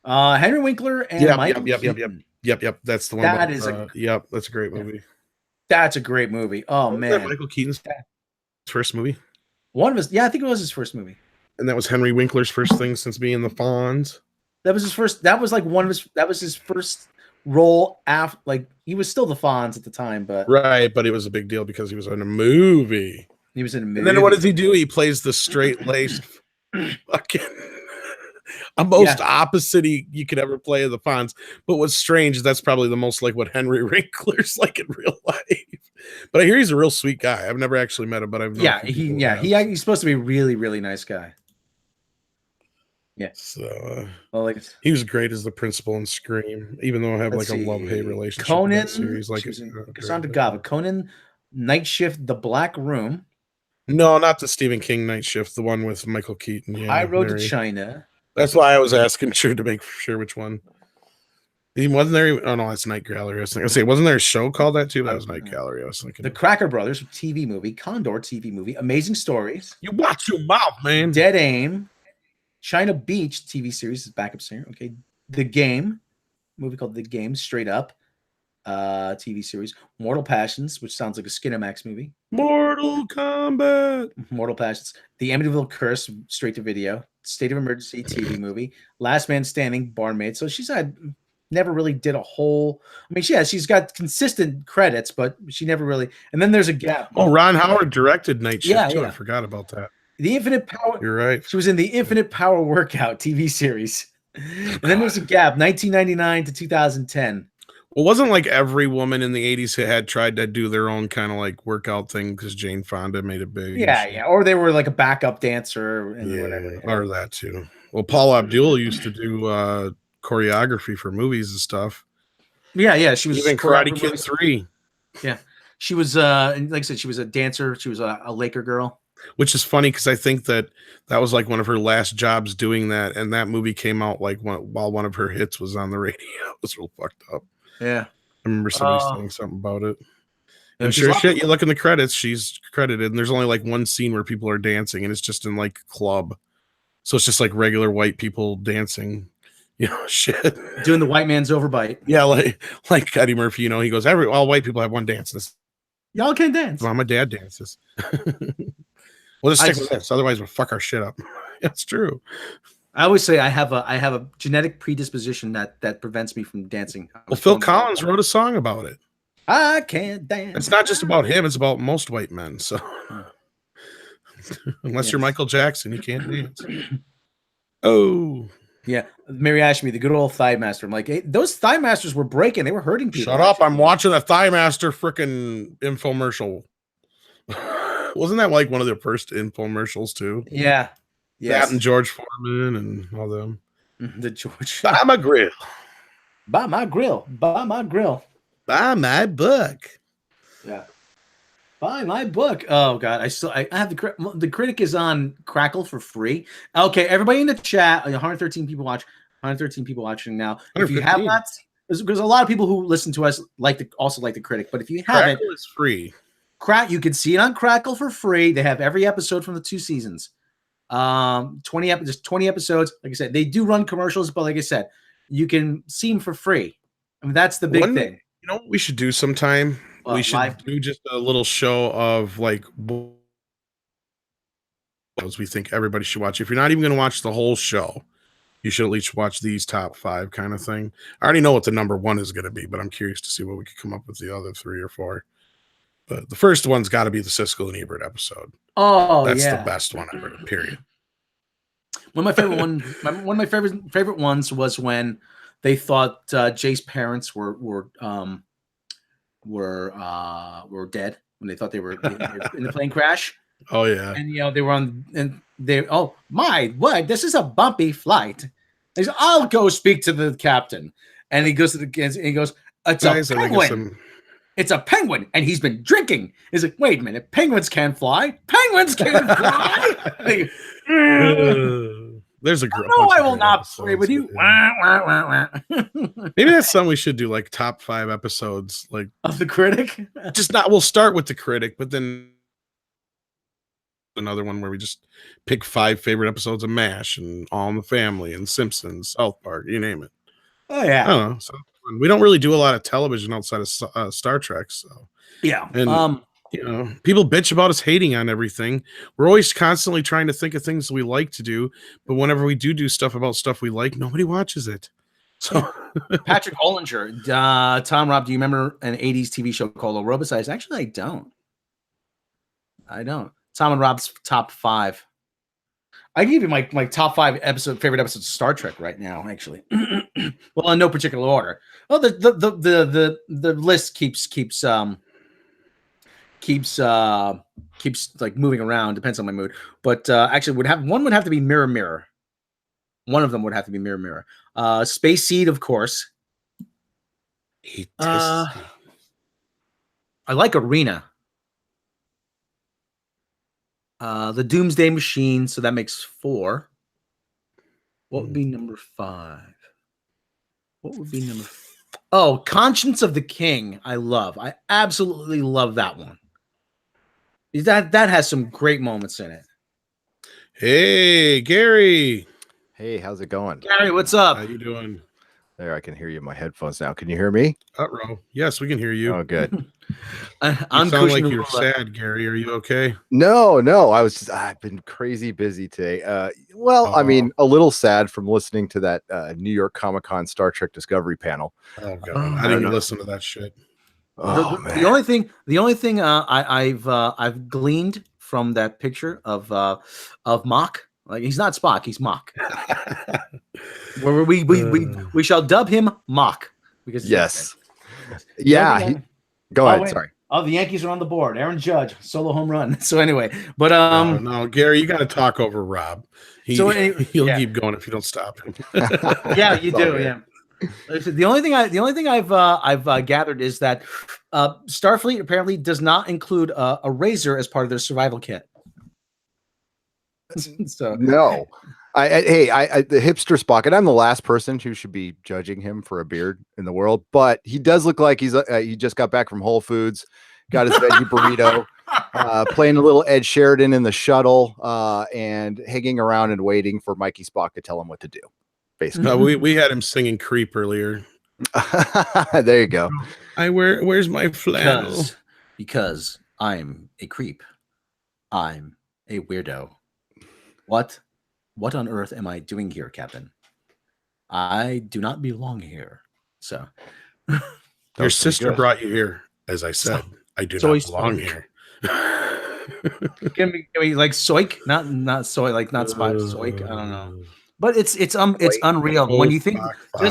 Henry Winkler and Michael Keaton. Yep. That's the one. That's a great movie. That's a great movie. Oh Was man, that Michael Keaton's first movie? One was, I think it was his first movie. And that was Henry Winkler's first thing since being the Fonz. That was his first. That was like one of his. That was his first role after. Like he was still the Fonz at the time, but right. But it was a big deal because he was in a movie. He was in a movie. And then what does he do? He plays the straight laced fucking most opposite you could ever play of the Fonz. But what's strange is that's probably the most like what Henry Winkler's like in real life. But I hear he's a real sweet guy. I've never actually met him, but I've he's supposed to be a really, really nice guy. Yeah. So he was great as the principal in Scream, even though I have like a love-hate relationship Conan, with that series. Like Cassandra Gava, Conan, Night Shift, The Black Room. No, not the Stephen King Night Shift, the one with Michael Keaton. Yeah, High Road to China. That's why I was asking to make sure which one. He wasn't there. Oh no, that's Night Gallery. I was thinking. I say, wasn't there a show called that too? That was Night Gallery. I was thinking. The Cracker Brothers TV movie, Condor TV movie, Amazing Stories. You watch your mouth, man. Dead Aim, China Beach TV series is backup singer. Okay, The Game, movie called The Game, straight up. TV series, Mortal Passions, which sounds like a Skinamax movie. Mortal Kombat. Mortal Passions, The Amityville Curse, straight to video. State of Emergency TV movie. Last Man Standing, Barmaid. So she's had never really did a whole. I mean, she's got consistent credits, but she never really. And then there's a gap. Oh, Ron Howard directed Night Shift too. I forgot about that. The Infinite Power. You're right. She was in the Infinite Power Workout TV series. And then there's a gap, 1999 to 2010. Well, wasn't like every woman in the 80s had tried to do their own kind of like workout thing because Jane Fonda made it big. Yeah. Or they were like a backup dancer and whatever. Or that too. Well, Paula Abdul used to do choreography for movies and stuff. Yeah. She was even Karate Kid 3. Yeah. She was like I said, she was a dancer. She was a Laker girl. Which is funny because I think that was like one of her last jobs doing that, and that movie came out like while one of her hits was on the radio. It was real fucked up. Yeah, I remember somebody saying something about it. And sure shit, you look in the credits, she's credited, and there's only like one scene where people are dancing, and it's just in like a club, so it's just like regular white people dancing, shit, doing the white man's overbite. Yeah, like Eddie Murphy, he goes, all white people have one dance. Y'all can't dance. Well, my dad dances. We'll just stick with this, otherwise we'll fuck our shit up. That's true. I always say I have a genetic predisposition that prevents me from dancing. Well, Phil Collins wrote a song about it. I can't dance. It's not just about him; it's about most white men. So, unless you're Michael Jackson, you can't dance. Oh, yeah, Mary Ashby, the good old Thigh Master. I'm like, hey, those Thigh Masters were breaking; they were hurting people. Shut up! I'm watching a Thigh Master freaking infomercial. Wasn't that like one of their first infomercials too? Yeah. Yes. That and George Foreman and all them. The George. Buy my grill. Buy my grill. Buy my grill. Buy my book. Yeah. Buy my book. Oh God, I have the critic is on Crackle for free. Okay, everybody in the chat. 113 people watch. 113 people watching now. If you have not, because a lot of people who listen to us also like the critic. But if you haven't, Crackle is free. You can see it on Crackle for free. They have every episode from the 2 seasons. 20 episodes. Like I said, they do run commercials, but like I said, you can see them for free. I mean, that's the big thing. You know what we should do sometime? We should do just a little show of like we think everybody should watch. If you're not even going to watch the whole show, you should at least watch these top 5 kind of thing. I already know what the number 1 is going to be, but I'm curious to see what we could come up with the other 3 or 4. But the first one's got to be the Siskel and Ebert episode. Oh, that's the best one ever. Period. One of my favorite ones was when they thought Jay's parents were dead when they thought they were in the plane crash. Oh yeah, and they were on and they what? This is a bumpy flight. He said, I'll go speak to the captain, and he goes to it's a penguin. It's a penguin, and he's been drinking. He's like, wait a minute, penguins can't fly. Penguins can't fly. There's a girl. No, I will not play with you. Maybe that's something we should do, like top 5 episodes, like of the critic. We'll start with the critic, but then another one where we just pick 5 favorite episodes of MASH and All in the Family and Simpsons, South Park, you name it. Oh yeah. I don't know. So We don't really do a lot of television outside of Star Trek, so yeah. And people bitch about us hating on everything. We're always constantly trying to think of things we like to do, but whenever we do stuff about stuff we like, nobody watches it. So Patrick Ollinger, Tom, Rob, do you remember an 80s TV show called Aerobicize? Actually, I don't. Tom and Rob's top 5. I can give you my top 5 favorite episodes of Star Trek right now, actually. Well, in no particular order. Well, the list keeps like moving around, depends on my mood. But actually would have to be Mirror Mirror. One of them would have to be Mirror Mirror. Space Seed, of course. I like Arena. The Doomsday Machine, so that makes 4. What would be number 5? Oh, Conscience of the King. I absolutely love that one. That has some great moments in it. Hey, Gary. Hey, how's it going? Gary, what's up? How you doing? There, I can hear you in my headphones now. Can you hear me? Uh-oh. Yes, we can hear you. Oh, good. I'm sound like you're sad, Gary. Are you okay? No. I've been crazy busy today. I mean, a little sad from listening to that New York Comic-Con Star Trek Discovery panel. Oh god, I didn't listen to that shit. The only thing I've gleaned from that picture of Mock, like he's not Spock, he's Mock. Where we shall dub him Mock because yes, yeah. Go ahead. Sorry. Oh, the Yankees are on the board. Aaron Judge, solo home run. So anyway, but no, Gary, you got to talk over Rob. He'll keep going if you don't stop him. Yeah, you do. Yeah. The only thing I've gathered is that Starfleet apparently does not include a razor as part of their survival kit. So no, I the hipster Spock, and I'm the last person who should be judging him for a beard in the world, but he does look like he just got back from Whole Foods, got his veggie burrito, playing a little Ed Sheridan in the shuttle, and hanging around and waiting for Mikey Spock to tell him what to do. Basically, we had him singing "Creep" earlier. There you go. Where's my flannel? Because I'm a creep. I'm a weirdo. What on earth am I doing here, Captain? I do not belong here. So your sister brought you here, as I said. I do not belong here. Can we like soik? Not soy, like not spot soik. I don't know. But it's unreal when you think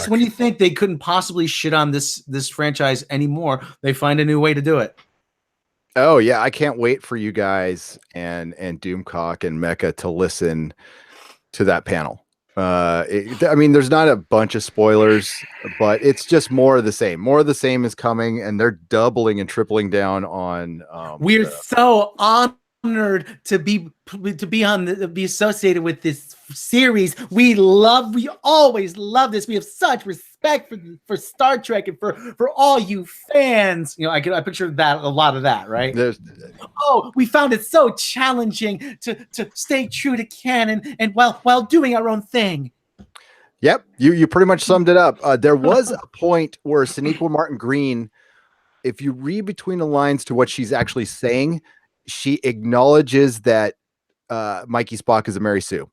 when you think they couldn't possibly shit on this franchise anymore, they find a new way to do it. Oh yeah, I can't wait for you guys and Doomcock and Mecha to listen to that panel. I mean, there's not a bunch of spoilers, but it's just more of the same. More of the same is coming, and they're doubling and tripling down on. We're so honored to be associated with this series. We always love this. We have such respect for Star Trek and for all you fans. You know, I picture that a lot of that, right? We found it so challenging to stay true to canon and while doing our own thing. Yep, you pretty much summed it up. There was a point where Sonequa Martin Green, if you read between the lines to what she's actually saying, she acknowledges that Mikey Spock is a Mary Sue.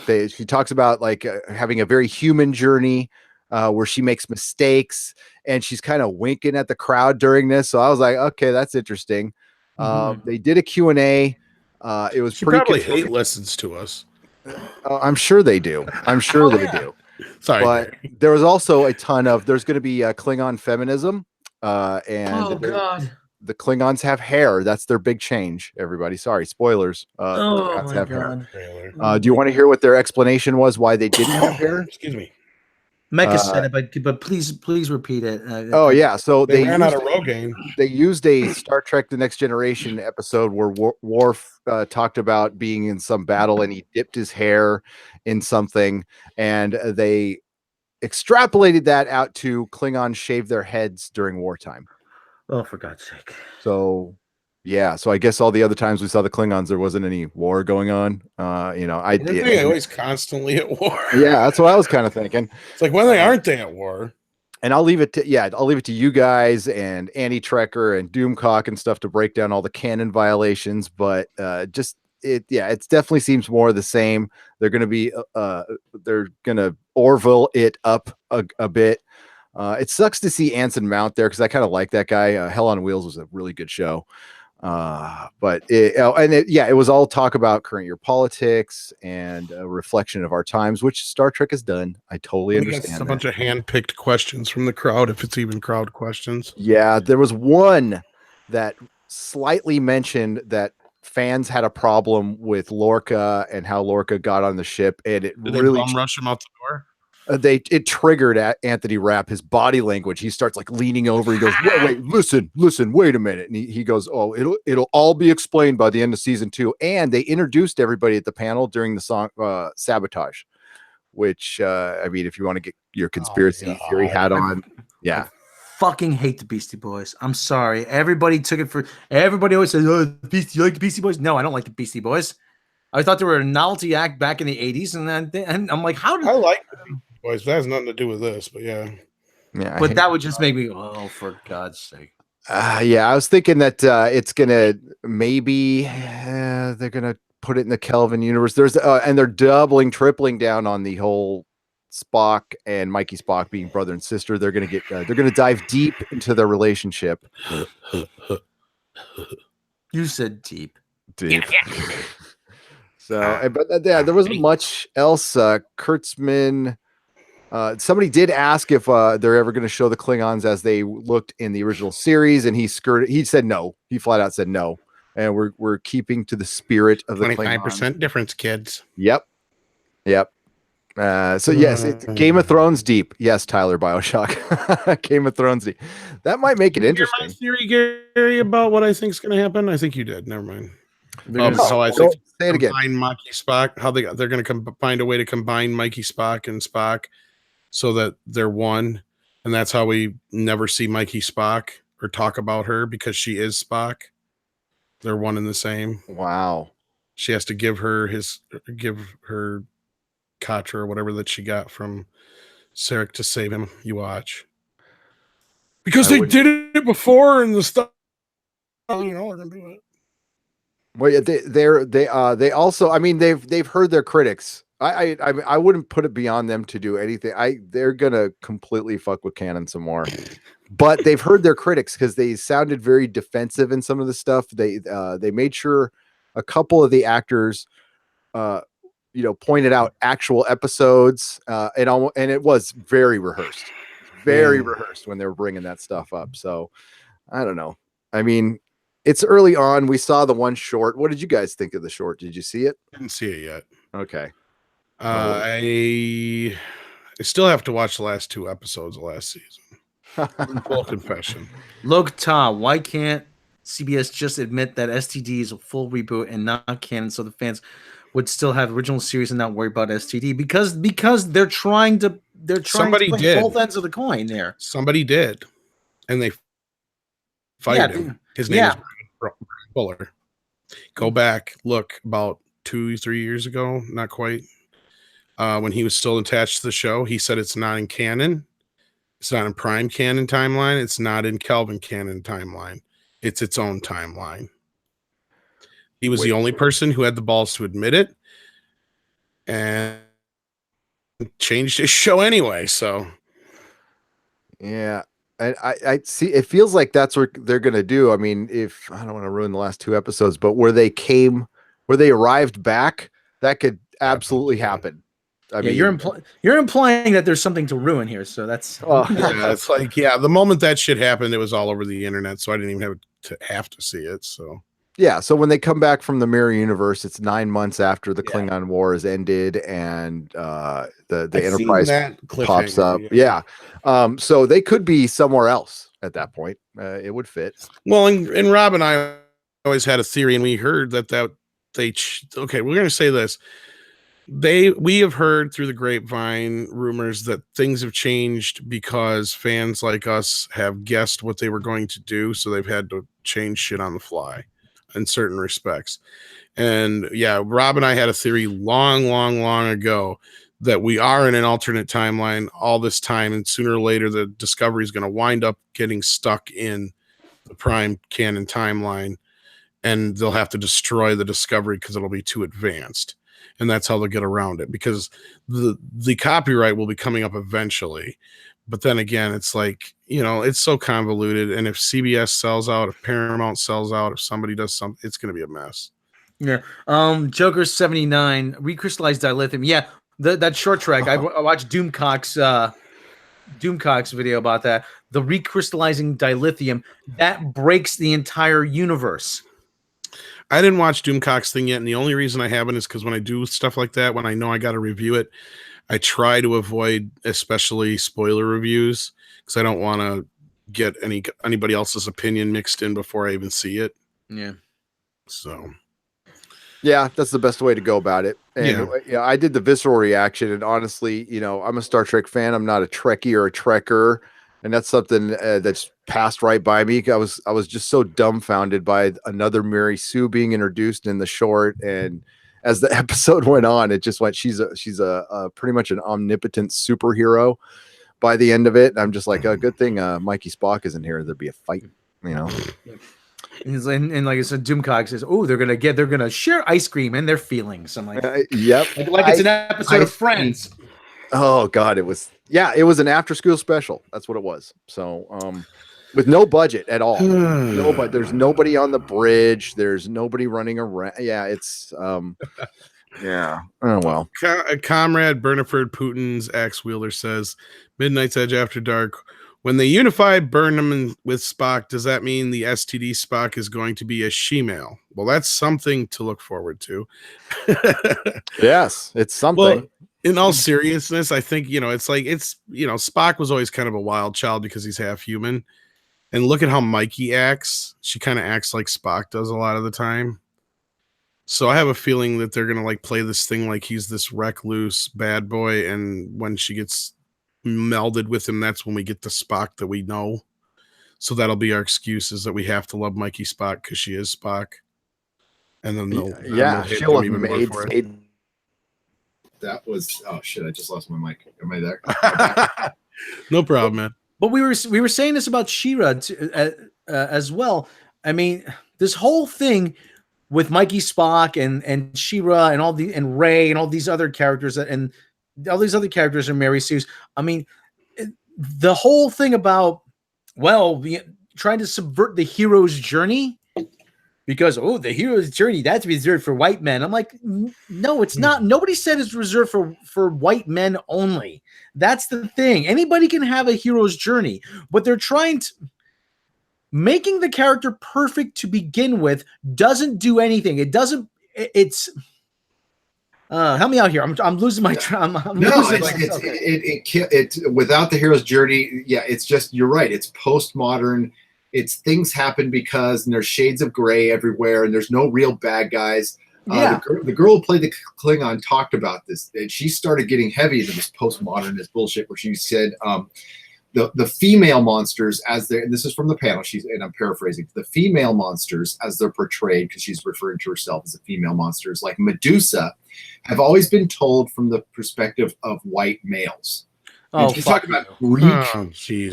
She talks about like having a very human journey where she makes mistakes, and she's kind of winking at the crowd during this. So I was like, okay, that's interesting. They did a Q&A. It was she pretty probably hate listens to us. I'm sure they do. I'm sure they do. Sorry, but there was also a ton of. There's going to be Klingon feminism, and God. The Klingons have hair. That's their big change, everybody. Sorry, spoilers. Oh my God. Do you want to hear what their explanation was why they didn't have hair? Excuse me. Mecca said it, but please repeat it. Yeah. So they ran out of Rogaine. They used a Star Trek: The Next Generation episode where Worf talked about being in some battle and he dipped his hair in something, and they extrapolated that out to Klingons shave their heads during wartime. Oh, for God's sake. So, yeah. So I guess all the other times we saw the Klingons, there wasn't any war going on. They're always constantly at war. Yeah, that's what I was kind of thinking. It's like, when they aren't they at war? And I'll leave it to you guys and Annie Trekker and Doomcock and stuff to break down all the canon violations. But it definitely seems more of the same. They're gonna Orville it up a bit. It sucks to see Anson Mount there because I kind of like that guy. Hell on Wheels was a really good show. It was all talk about current year politics and a reflection of our times, which Star Trek has done. I totally understand. A bunch of hand-picked questions from the crowd, if it's even crowd questions. Yeah, there was one that slightly mentioned that fans had a problem with Lorca and how Lorca got on the ship, and it Did really they bum rush him out the door. It triggered at Anthony Rapp, his body language. He starts like leaning over. He goes, wait, listen, wait a minute. And he goes, oh, it'll all be explained by the end of season 2. And they introduced everybody at the panel during the song Sabotage, which I mean, if you want to get your conspiracy theory hat on, yeah. Fucking hate the Beastie Boys. I'm sorry. Everybody always says, oh, you like the Beastie Boys? No, I don't like the Beastie Boys. I thought they were a novelty act back in the 80s, and I'm like, how did I like the Beastie Boys? That has nothing to do with this, but yeah. But that would just make me, oh, for God's sake. I was thinking that it's gonna maybe they're gonna put it in the Kelvin universe. And they're tripling down on the whole Spock and Mikey Spock being brother and sister. They're gonna dive deep into their relationship. You said deep. Yeah. So, there wasn't much else. Kurtzman. Somebody did ask if they're ever going to show the Klingons as they looked in the original series, and he said no. He flat out said no, and we're keeping to the spirit of the 25% difference, kids. Yep. So yes, it's Game of Thrones deep. Yes, Tyler BioShock. Game of Thrones deep. That might make it interesting. My theory, Gary, about what I think is going to happen. I think you did. Never mind. So I think say it again. Mikey Spock. How they're going to find a way to combine Mikey Spock and Spock, so that they're one, and that's how we never see Mikey Spock or talk about her because she is Spock. They're one and the same. Wow. She has to give her Katra or whatever that she got from Sarek to save him. You watch. Because they did it before and the stuff. You know, they're gonna do it. Well, yeah, they also. I mean, they've heard their critics. I wouldn't put it beyond them to do anything. They're gonna completely fuck with canon some more, but they've heard their critics because they sounded very defensive in some of the stuff. They made sure a couple of the actors, pointed out actual episodes, and it was very rehearsed, rehearsed when they were bringing that stuff up. So I don't know. I mean, it's early on. We saw the one short. What did you guys think of the short? Did you see it? Didn't see it yet. Okay. I still have to watch the last 2 episodes of last season. Full confession. Look, Tom, why can't CBS just admit that STD is a full reboot and not canon, so the fans would still have original series and not worry about STD? Because they're trying to play both ends of the coin there. Somebody did, and they fired him. His name is Brian Fuller. Go back, look about 2-3 years ago, not quite. When he was still attached to the show, he said it's not in canon. It's not in Prime canon timeline. It's not in Kelvin canon timeline. It's its own timeline. He was the only person who had the balls to admit it and changed his show anyway. So, yeah. I see. It feels like that's what they're going to do. I mean, if I don't want to ruin the last 2 episodes, but where they arrived back, that could absolutely happen. I mean, you're implying that there's something to ruin here. So that's it's like, the moment that shit happened, it was all over the internet. So I didn't even have to see it. So yeah. So when they come back from the mirror universe, it's 9 months after the Klingon War has ended, and the Enterprise pops up. Yeah. So they could be somewhere else at that point. It would fit. Well, and Rob and I always had a theory, and we heard that we're going to say this. We have heard through the grapevine rumors that things have changed because fans like us have guessed what they were going to do, so they've had to change shit on the fly in certain respects. And Rob and I had a theory long ago that we are in an alternate timeline all this time, and sooner or later the Discovery is going to wind up getting stuck in the Prime canon timeline, and they'll have to destroy the Discovery because it'll be too advanced, and that's how they'll get around it, because the copyright will be coming up eventually. But then again, it's like, it's so convoluted, and if CBS sells out, if Paramount sells out, if somebody does something, it's going to be a mess. Yeah. Joker 79 recrystallized dilithium. Yeah, that short track. I watched Doomcock's video about that. The recrystallizing dilithium that breaks the entire universe. I didn't watch Doomcock's thing yet, and the only reason I haven't is because when I do stuff like that, when I know I got to review it, I try to avoid especially spoiler reviews, because I don't want to get anybody else's opinion mixed in before I even see it. Yeah. So. Yeah, that's the best way to go about it. And I did the visceral reaction, and honestly, I'm a Star Trek fan. I'm not a Trekkie or a Trekker, and that's something that's passed right by me. I was just so dumbfounded by another Mary Sue being introduced in the short, and as the episode went on, it just went. She's a pretty much an omnipotent superhero by the end of it. And I'm just like, good thing Mikey Spock isn't here. There'd be a fight, And like I said, Doomcock says, "Oh, they're gonna share ice cream and their feelings." I'm like, "Yep, like it's an episode of Friends." Oh God, it was an after school special. That's what it was. So, with no budget at all. There's nobody on the bridge. There's nobody running around. Yeah, it's yeah. Oh well. Comrade Berniford Putin's axe wielder says, "Midnight's Edge After Dark. When they unify Burnham with Spock, does that mean the STD Spock is going to be a she-male?" Well, that's something to look forward to. Yes, it's something. Well, in all seriousness, I think, Spock was always kind of a wild child because he's half human. And look at how Mikey acts. She kind of acts like Spock does a lot of the time. So I have a feeling that they're going to play this thing like he's this recluse bad boy. And when she gets melded with him, that's when we get the Spock that we know. So that'll be our excuse, is that we have to love Mikey Spock because she is Spock. And then she'll have made that was oh shit, I just lost my mic. Am I there? No problem, man. But we were saying this about She-Ra as well. I mean, this whole thing with Mikey Spock and She-Ra and Ray and all these other characters and all these other characters are Mary Sue's. I mean, the whole thing about trying to subvert the hero's journey, because the hero's journey, that's reserved for white men. I'm like, no, it's not. Nobody said it's reserved for white men only. That's the thing. Anybody can have a hero's journey, but they're trying to making the character perfect to begin with doesn't do anything. It doesn't. It's help me out here. I'm losing my. It's without the hero's journey. Yeah, it's just, you're right. It's postmodern. It's things happen because, and there's shades of gray everywhere, and there's no real bad guys. The girl who played the Klingon talked about this, and she started getting heavy into this postmodernist bullshit, where she said the female monsters, as they're, and this is from the panel, and I'm paraphrasing, the female monsters as they're portrayed, because she's referring to herself as a female monsters, like Medusa, have always been told from the perspective of white males. She's talking about Greek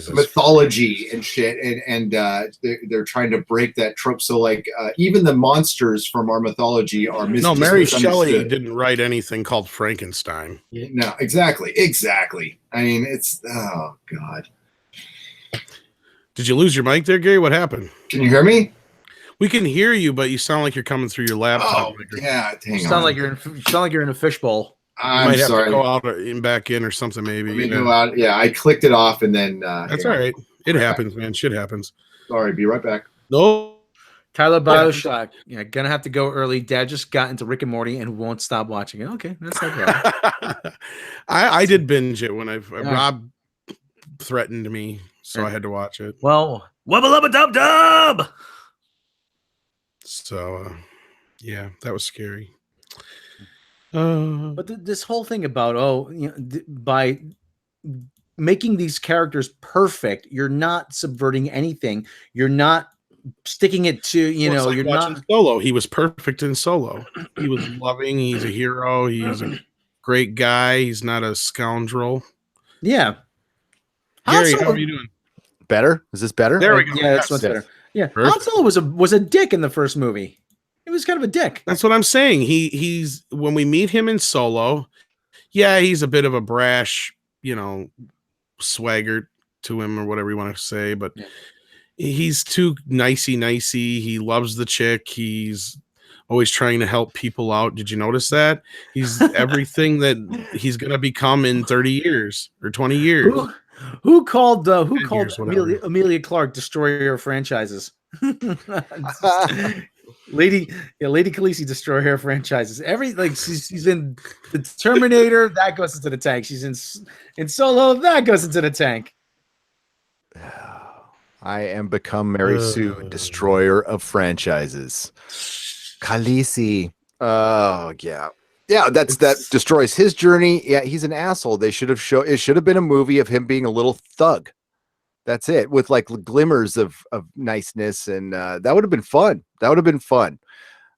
mythology and shit, and they're trying to break that trope. So, even the monsters from our mythology are no. Mary Shelley didn't write anything called Frankenstein. No, exactly. I mean, it's oh god. Did you lose your mic there, Gary? What happened? Can you hear me? We can hear you, but you sound like you're coming through your laptop. Oh, yeah, you sound like you're in a fishbowl. I'm sorry. Have to go out and back in or something, maybe. Let me go out. Yeah, I clicked it off, and then that's all right. It happens, man. Shit happens. Sorry, be right back. No, Tyler Bioshock. Yeah, gonna have to go early. Dad just got into Rick and Morty and won't stop watching it. Okay, that's okay. I did binge it when Rob threatened me, so I had to watch it. Well, wubba lubba dub dub. So, yeah, that was scary. But this whole thing about by making these characters perfect, you're not subverting anything. You're not sticking it to you're not Solo. He was perfect in Solo. He was loving. He's a hero. great guy. He's not a scoundrel. Yeah. Gary, how are you doing? Better? Is this better? There we go. Yeah, that's much better. Yeah, Perfect. Han Solo was a dick in the first movie. He was kind of a dick. That's what I'm saying. He's when we meet him in Solo, yeah, he's a bit of a brash, swagger to him or whatever you want to say, but he's too nicey. He loves the chick. He's always trying to help people out. Did you notice that? He's everything that he's gonna become in 30 years or 20 years. Who called Amelia Clark destroyer of franchises? Lady Khaleesi destroy her franchises. She's in the Terminator, that goes into the tank. She's in Solo, that goes into the tank. I am become Mary Sue, destroyer of franchises. Khaleesi. Oh yeah. Yeah, that destroys his journey. Yeah, he's an asshole. It should have been a movie of him being a little thug. That's it, with like glimmers of niceness, and that would have been fun.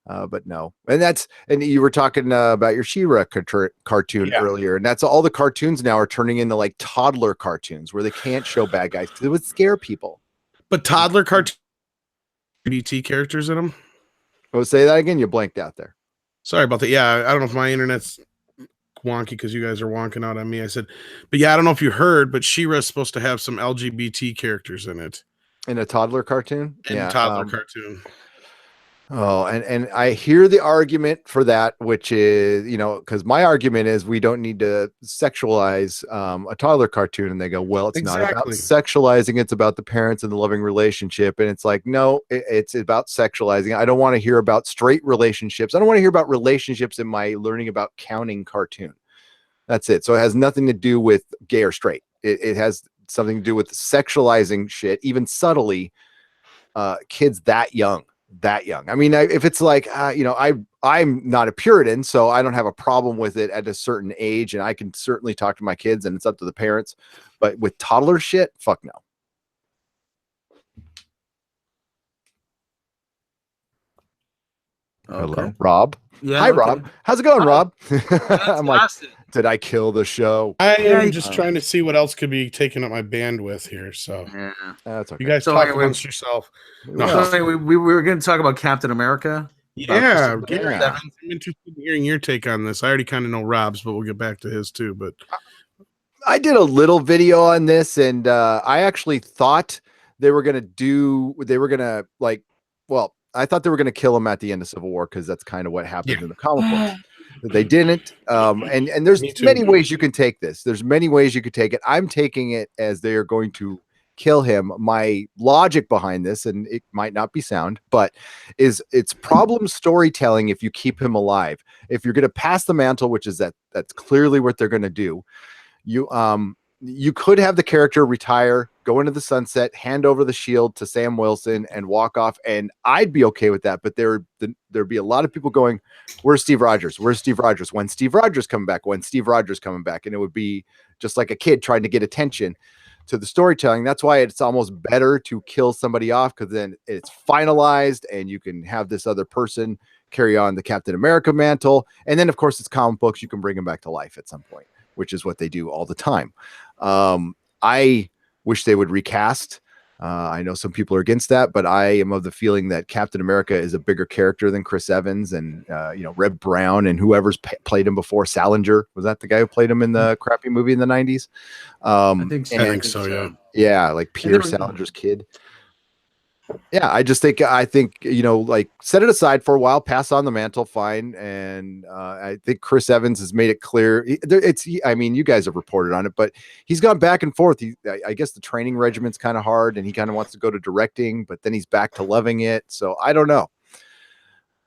But no. And you were talking about your She-Ra cartoon earlier, and that's all the cartoons now are turning into like toddler cartoons where they can't show bad guys because it would scare people. But toddler cartoon BT characters in them. Oh, say that again. You blanked out there. Sorry about that. Yeah, I don't know if my internet's wonky because you guys are wonking out on me. I said, but yeah, I don't know if you heard, but She-Ra is supposed to have some LGBT characters in it. In a toddler cartoon? Cartoon. Oh, and I hear the argument for that, which is, because my argument is we don't need to sexualize a toddler cartoon. And they go, well, it's not about sexualizing. It's about the parents and the loving relationship. And it's like, no, it's about sexualizing. I don't want to hear about straight relationships. I don't want to hear about relationships in my learning about counting cartoon. That's it. So it has nothing to do with gay or straight. It has something to do with sexualizing shit, even subtly, kids that young. I mean, if it's like, I'm not a Puritan, so I don't have a problem with it at a certain age, and I can certainly talk to my kids, and it's up to the parents. But with toddler shit, fuck no. Okay. Hello, Rob. Yeah, hi, Rob. How's it going, Rob? I'm like, awesome. Did I kill the show? I am just trying to see what else could be taking up my bandwidth here. So that's okay. You guys talk amongst yourself. No, we were going to talk about Captain America. Yeah, I'm interested in hearing your take on this. I already kind of know Rob's, but we'll get back to his too. But I did a little video on this, and I actually thought I thought they were going to kill him at the end of Civil War because that's kind of what happened in the comic books. They didn't. And there's many ways you can take this. There's many ways you could take it. I'm taking it as they are going to kill him. My logic behind this, and it might not be sound, but it's problem storytelling if you keep him alive. If you're going to pass the mantle, which is that's clearly what they're going to do, you could have the character retire, go into the sunset, hand over the shield to Sam Wilson, and walk off, and I'd be okay with that. But there'd be a lot of people going, "Where's Steve Rogers? Where's Steve Rogers? When Steve Rogers coming back? When Steve Rogers coming back?" And it would be just like a kid trying to get attention to the storytelling. That's why it's almost better to kill somebody off, because then it's finalized, and you can have this other person carry on the Captain America mantle. And then, of course, it's comic books. You can bring him back to life at some point, which is what they do all the time. I wish they would recast. I know some people are against that, but I am of the feeling that Captain America is a bigger character than Chris Evans and Reb Brown and whoever's played him before. Salinger, was that the guy who played him in the crappy movie in the 90s? I think so. Yeah. Yeah, like Peter Salinger's kid. Yeah, I think like set it aside for a while, pass on the mantle, fine. And I think Chris Evans has made it clear. You guys have reported on it, but he's gone back and forth. I guess the training regiment's kind of hard, and he kind of wants to go to directing, but then he's back to loving it. So I don't know.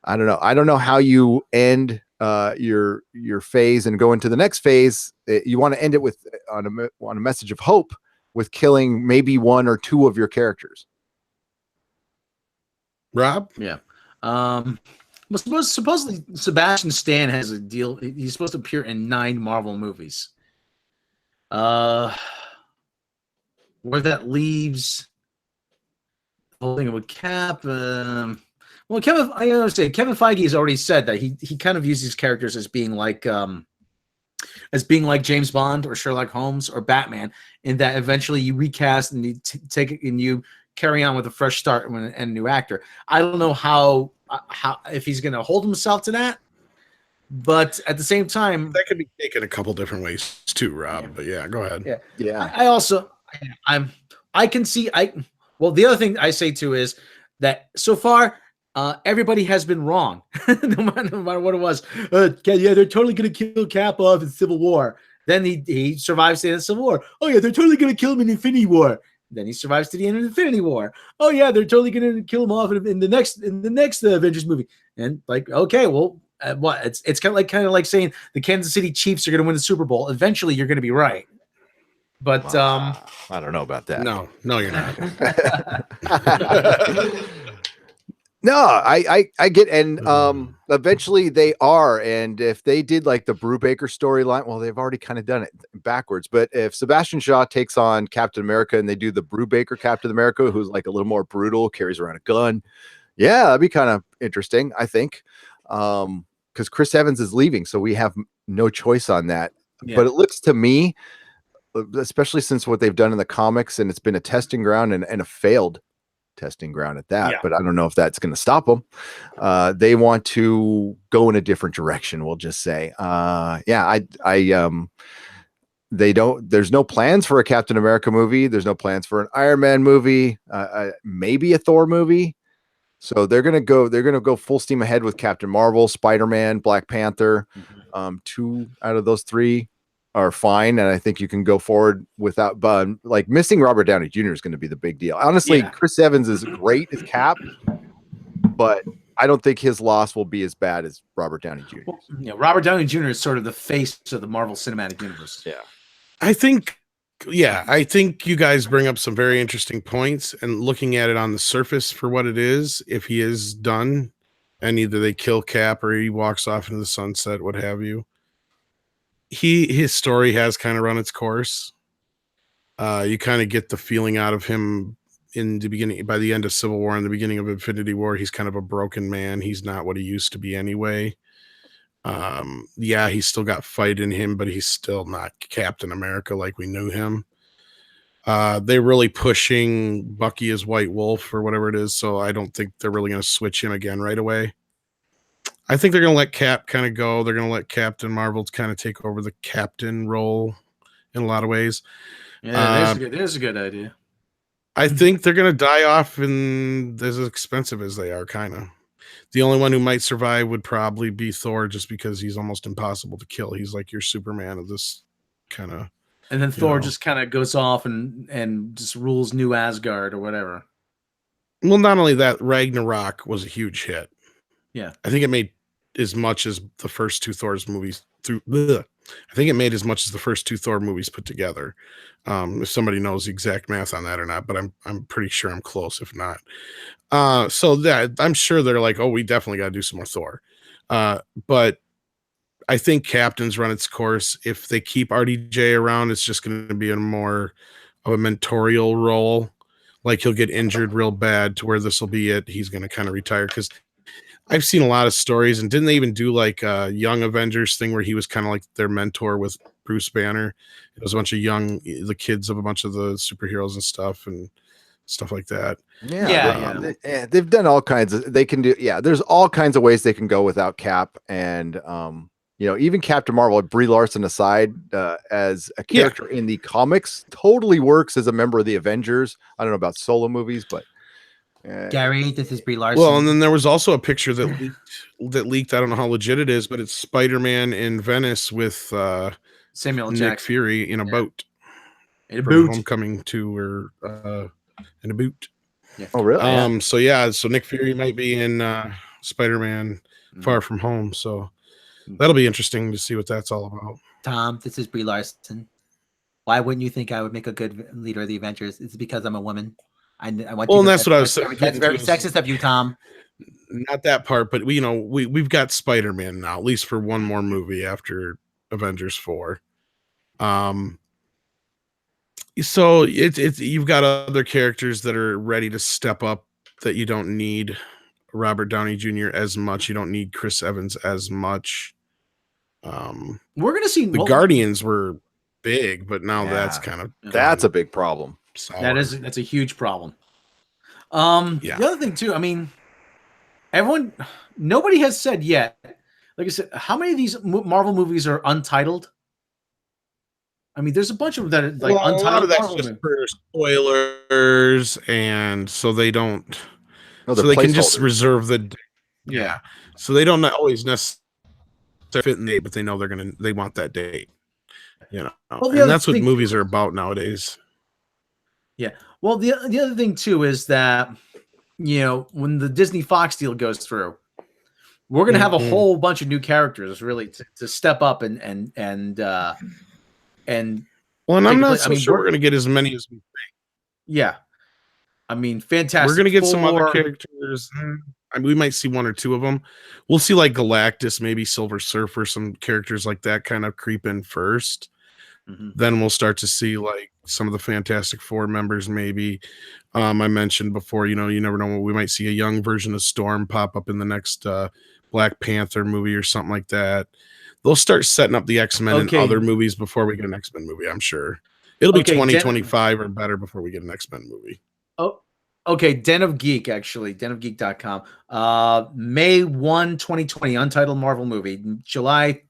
I don't know how you end your phase and go into the next phase. You want to end it with on a message of hope with killing maybe one or two of your characters. Rob? Yeah. Well, supposedly Sebastian Stan has a deal. He's supposed to appear in 9 Marvel movies. Where that leaves the whole thing with Cap. Kevin Feige has already said that he kind of uses characters as being like as being like James Bond or Sherlock Holmes or Batman, in that eventually you recast and you take it and you carry on with a fresh start and a new actor. I don't know how if he's going to hold himself to that, but at the same time, that could be taken a couple different ways too, Rob. Yeah. But yeah, go ahead. Yeah. I also I can see well, the other thing I say too is that so far everybody has been wrong, no matter what it was. Yeah, they're totally gonna kill Cap off in Civil War. Then he survives to the end of Civil War. Oh yeah, they're totally gonna kill him in Infinity War. Then he survives to the end of Infinity War. Oh yeah, they're totally gonna kill him off in the next Avengers movie. And like, okay, well, what? It's kind of like saying the Kansas City Chiefs are gonna win the Super Bowl. Eventually, you're gonna be right. But I don't know about that. No, you're not. No, I get, and eventually they are, and if they did like the Brubaker storyline, well, they've already kind of done it backwards. But if Sebastian Shaw takes on Captain America and they do the Brubaker Captain America, who's like a little more brutal, carries around a gun, yeah, that'd be kind of interesting, I think. Because Chris Evans is leaving, so we have no choice on that. Yeah. But it looks to me, especially since what they've done in the comics, and it's been a testing ground and a failed testing ground at that, but I don't know if that's going to stop them. They want to go in a different direction, we'll just say. They don't, there's no plans for a Captain America movie. There's no plans for an Iron Man movie, maybe a Thor movie. So they're going to go full steam ahead with Captain Marvel, Spider-Man, Black Panther. 2 out of those 3 are fine, and I think you can go forward without. But like missing Robert Downey Jr. is going to be the big deal. Honestly, Chris Evans is great as Cap, but I don't think his loss will be as bad as Robert Downey Jr. Well, Robert Downey Jr. is sort of the face of the Marvel Cinematic Universe. Yeah, I think you guys bring up some very interesting points, and looking at it on the surface for what it is, if he is done, and either they kill Cap or he walks off into the sunset, what have you. His story has kind of run its course. You kind of get the feeling out of him in the beginning, by the end of Civil War and the beginning of Infinity War, he's kind of a broken man. He's not what he used to be anyway. He's still got fight in him, but he's still not Captain America like we knew him. They're really pushing Bucky as White Wolf or whatever it is, so I don't think they're really going to switch him again right away. I think they're going to let Cap kind of go. They're going to let Captain Marvel kind of take over the captain role in a lot of ways. Yeah, there's a good idea. I think they're going to die off, and as expensive as they are, kind of. The only one who might survive would probably be Thor, just because he's almost impossible to kill. He's like your Superman of this kind of. And then Thor just kind of goes off and just rules New Asgard or whatever. Well, not only that, Ragnarok was a huge hit. Yeah, I think it made as much as the first 2 Thor's movies I think it made as much as the first 2 Thor movies put together. If somebody knows the exact math on that or not, but I'm pretty sure I'm close, if not. So that I'm sure they're like, oh, we definitely got to do some more Thor. But I think Captain's run its course. If they keep RDJ around, it's just going to be a more of a mentorial role. Like he'll get injured real bad to where this will be it. He's going to kind of retire, because I've seen a lot of stories, and didn't they even do like a Young Avengers thing where he was kind of like their mentor with Bruce Banner? It was a bunch of the kids of a bunch of the superheroes and stuff like that. They've done all kinds of. They can do. Yeah, there's all kinds of ways they can go without Cap, and even Captain Marvel, Brie Larson aside, as a character in the comics, totally works as a member of the Avengers. I don't know about solo movies, but. Gary, this is Brie Larson. Well, and then there was also a picture that leaked. I don't know how legit it is, but it's Spider-Man in Venice with Samuel Nick Jackson. Fury in a boat. In a boot. Homecoming 2 or in a boot. Yeah. Oh, really? So Nick Fury might be in Spider-Man Far From Home. So that'll be interesting to see what that's all about. Tom, this is Brie Larson. Why wouldn't you think I would make a good leader of the Avengers? It's because I'm a woman. I want. Well, and that's what I was saying. That's very sexist of you, Tom. Not that part, but we've got Spider-Man now, at least for one more movie after Avengers 4. So you've got other characters that are ready to step up that you don't need Robert Downey Jr. as much. You don't need Chris Evans as much. We're gonna see the Guardians were big, but now that's kind of that's a big problem. That's a huge problem. The other thing too, I mean, nobody has said yet. Like I said, how many of these Marvel movies are untitled? I mean, there's a bunch of them that are like untitled. A lot of that's just for spoilers, and so they don't. No, so they can just reserve the. Yeah, so they don't always necessarily fit in the date, but they know they want that date. You know, well, and that's what movies are about nowadays. Yeah. Well, the other thing too is that, you know, when the Disney Fox deal goes through, we're gonna have a whole bunch of new characters really to step up and well, and I'm not so sure we're gonna get as many as we think. Yeah. I mean, fantastic. We're gonna get some other characters. I mean, we might see one or two of them. We'll see like Galactus, maybe Silver Surfer, some characters like that kind of creep in first. Then we'll start to see like some of the Fantastic Four members, maybe. I mentioned before, you know, you never know. We might see a young version of Storm pop up in the next Black Panther movie or something like that. They'll start setting up the X-Men and other movies before we get an X-Men movie, I'm sure. It'll be 2025 or better before we get an X-Men movie. Oh, okay. Den of Geek, actually. denofgeek.com. May 1, 2020, untitled Marvel movie. July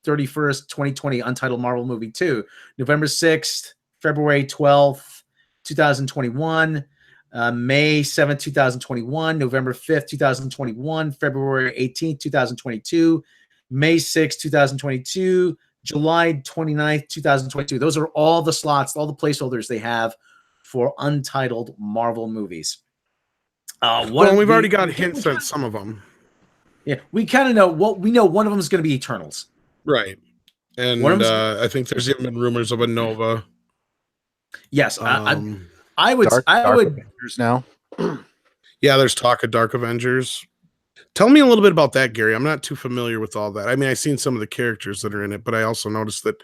31st, 2020, untitled Marvel movie 2. November 6th, February 12th, 2021. May 7th, 2021. November 5th, 2021. February 18th, 2022. May 6th, 2022. July 29th, 2022. Those are all the slots, all the placeholders they have for untitled Marvel movies. We've already got hints at some of them. Yeah, we kind of know we know one of them is going to be Eternals. Right. And I think there's even rumors of a Nova. Yes. I would Dark Avengers now. Yeah, there's talk of Dark Avengers. Tell me a little bit about that, Gary. I'm not too familiar with all that. I mean, I've seen some of the characters that are in it, but I also noticed that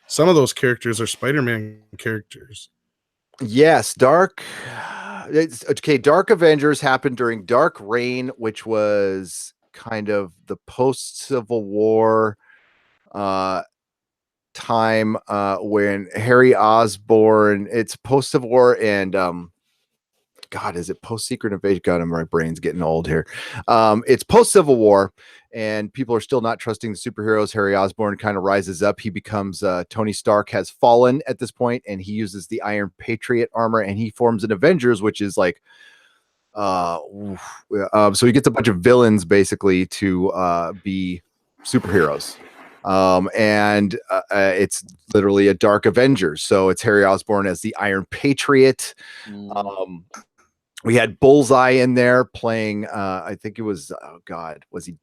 some of those characters are Spider-Man characters. Yes, Dark Avengers happened during Dark Reign, which was kind of the post-Civil War time when Harry Osborn, it's post-Civil War and God, is it post-Secret Invasion? God, my brain's getting old here. It's post-Civil War, and people are still not trusting the superheroes. Harry Osborn kind of rises up. He becomes Tony Stark has fallen at this point, and he uses the Iron Patriot armor, and he forms an Avengers, which is like, so he gets a bunch of villains basically to be superheroes. And it's literally a Dark Avengers. So it's Harry Osborn as the Iron Patriot. We had Bullseye in there playing, I think it was, was he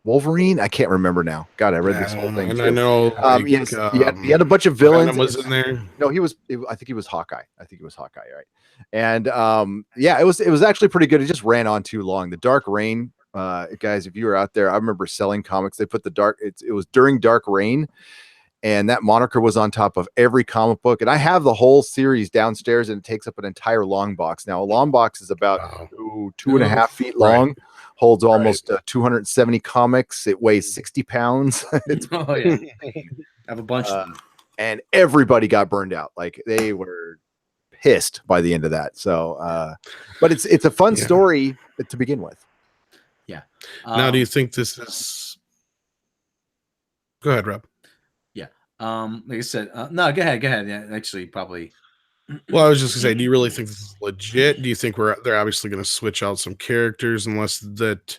Wolverine? I can't remember now. God, I read this whole thing. And I know, like, he had a bunch of villains. Venom was in there. No, I think he was Hawkeye. Right? And it was actually pretty good. It just ran on too long. The Dark Reign, guys, if you were out there, I remember selling comics. They put it was during Dark Reign. And that moniker was on top of every comic book. And I have the whole series downstairs, and it takes up an entire long box. Now, a long box is about 2.5 feet long, holds almost 270 comics. It weighs 60 pounds. It's, I have a bunch of them. And everybody got burned out. Like, they were pissed by the end of that. So, but it's a fun story to begin with. Yeah. Now, do you think this is... Go ahead, Rob. Like I said, no, go ahead. Yeah, actually, probably. Well, I was just gonna say, do you really think this is legit? Do you think they're obviously going to switch out some characters, unless that?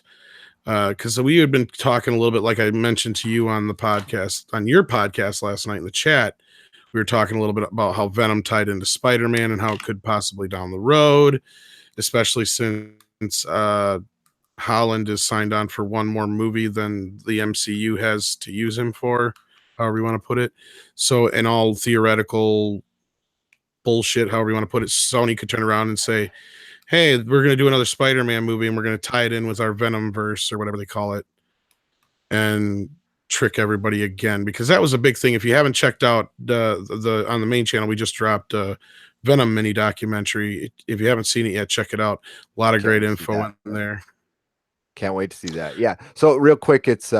Because we had been talking a little bit, like I mentioned to you on your podcast last night in the chat. We were talking a little bit about how Venom tied into Spider-Man and how it could possibly down the road, especially since Holland is signed on for one more movie than the MCU has to use him for. However you want to put it. So in all theoretical bullshit, however you want to put it, Sony could turn around and say, hey, we're going to do another Spider-Man movie and we're going to tie it in with our Venom verse or whatever they call it and trick everybody again. Because that was a big thing. If you haven't checked out the on the main channel, we just dropped a Venom mini documentary. If you haven't seen it yet, check it out. A lot of great info in there. Can't wait to see that. Yeah. So real quick, it's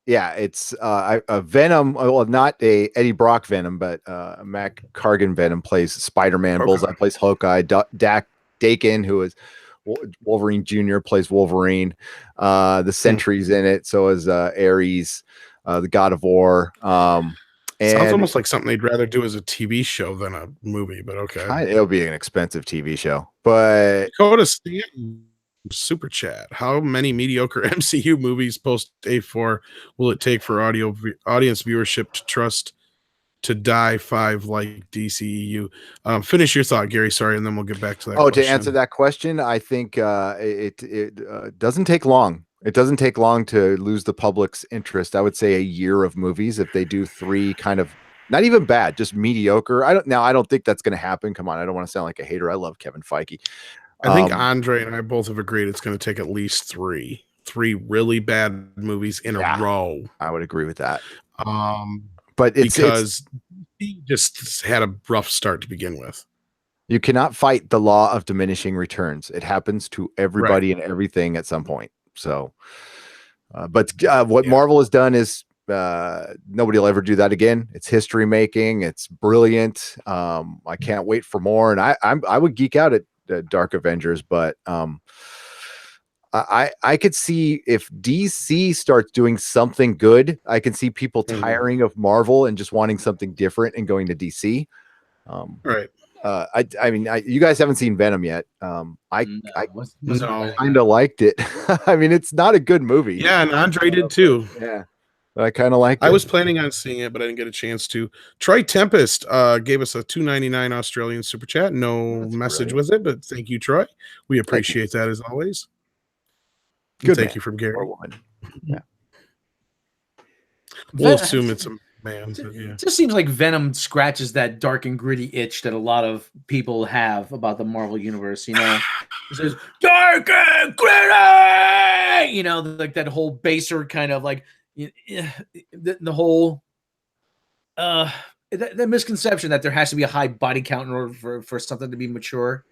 Yeah, it's a Venom. Well, not a Eddie Brock Venom, but Mac Cargan Venom plays Spider-Man. Okay. Bullseye plays Hawkeye. Dak Dakin, who is Wolverine Jr., plays Wolverine. The Sentry's in it. So is Ares, the God of War. Sounds And almost like something they'd rather do as a TV show than a movie, but okay. it'll be an expensive TV show, but Dakota Stanton super chat. How many mediocre MCU movies post A4 will it take for audience viewership to trust to die 5 like DCEU? Finish your thought, Gary. Sorry, and then we'll get back to that. To answer that question, I think it doesn't take long. It doesn't take long to lose the public's interest. I would say a year of movies if they do 3 kind of not even bad, just mediocre. I don't think that's going to happen. Come on, I don't want to sound like a hater. I love Kevin Feige. I think Andre and I both have agreed it's going to take at least 3 really bad movies in a row. I would agree with that. But because he just had a rough start to begin with. You cannot fight the law of diminishing returns. It happens to everybody and everything at some point. So, what Marvel has done is nobody will ever do that again. It's history making. It's brilliant. I can't wait for more. And I would geek out at Dark Avengers, but I could see if DC starts doing something good, I can see people tiring of Marvel and just wanting something different and going to DC. Right. I mean, you guys haven't seen Venom yet. I kind of liked it. I mean, it's not a good movie. Yeah, and Andre did too. Yeah, but I kind of liked it. I was planning on seeing it, but I didn't get a chance to. Troy Tempest gave us a $2.99 Australian super chat. No message with it, but thank you, Troy. We appreciate that as always. Good. Thank you from Gary. Yeah. We'll assume it's a man. It just seems like Venom scratches that dark and gritty itch that a lot of people have about the Marvel universe. You know, it says dark and gritty. You know, like that whole baser kind of like the whole the misconception that there has to be a high body count in order for something to be mature.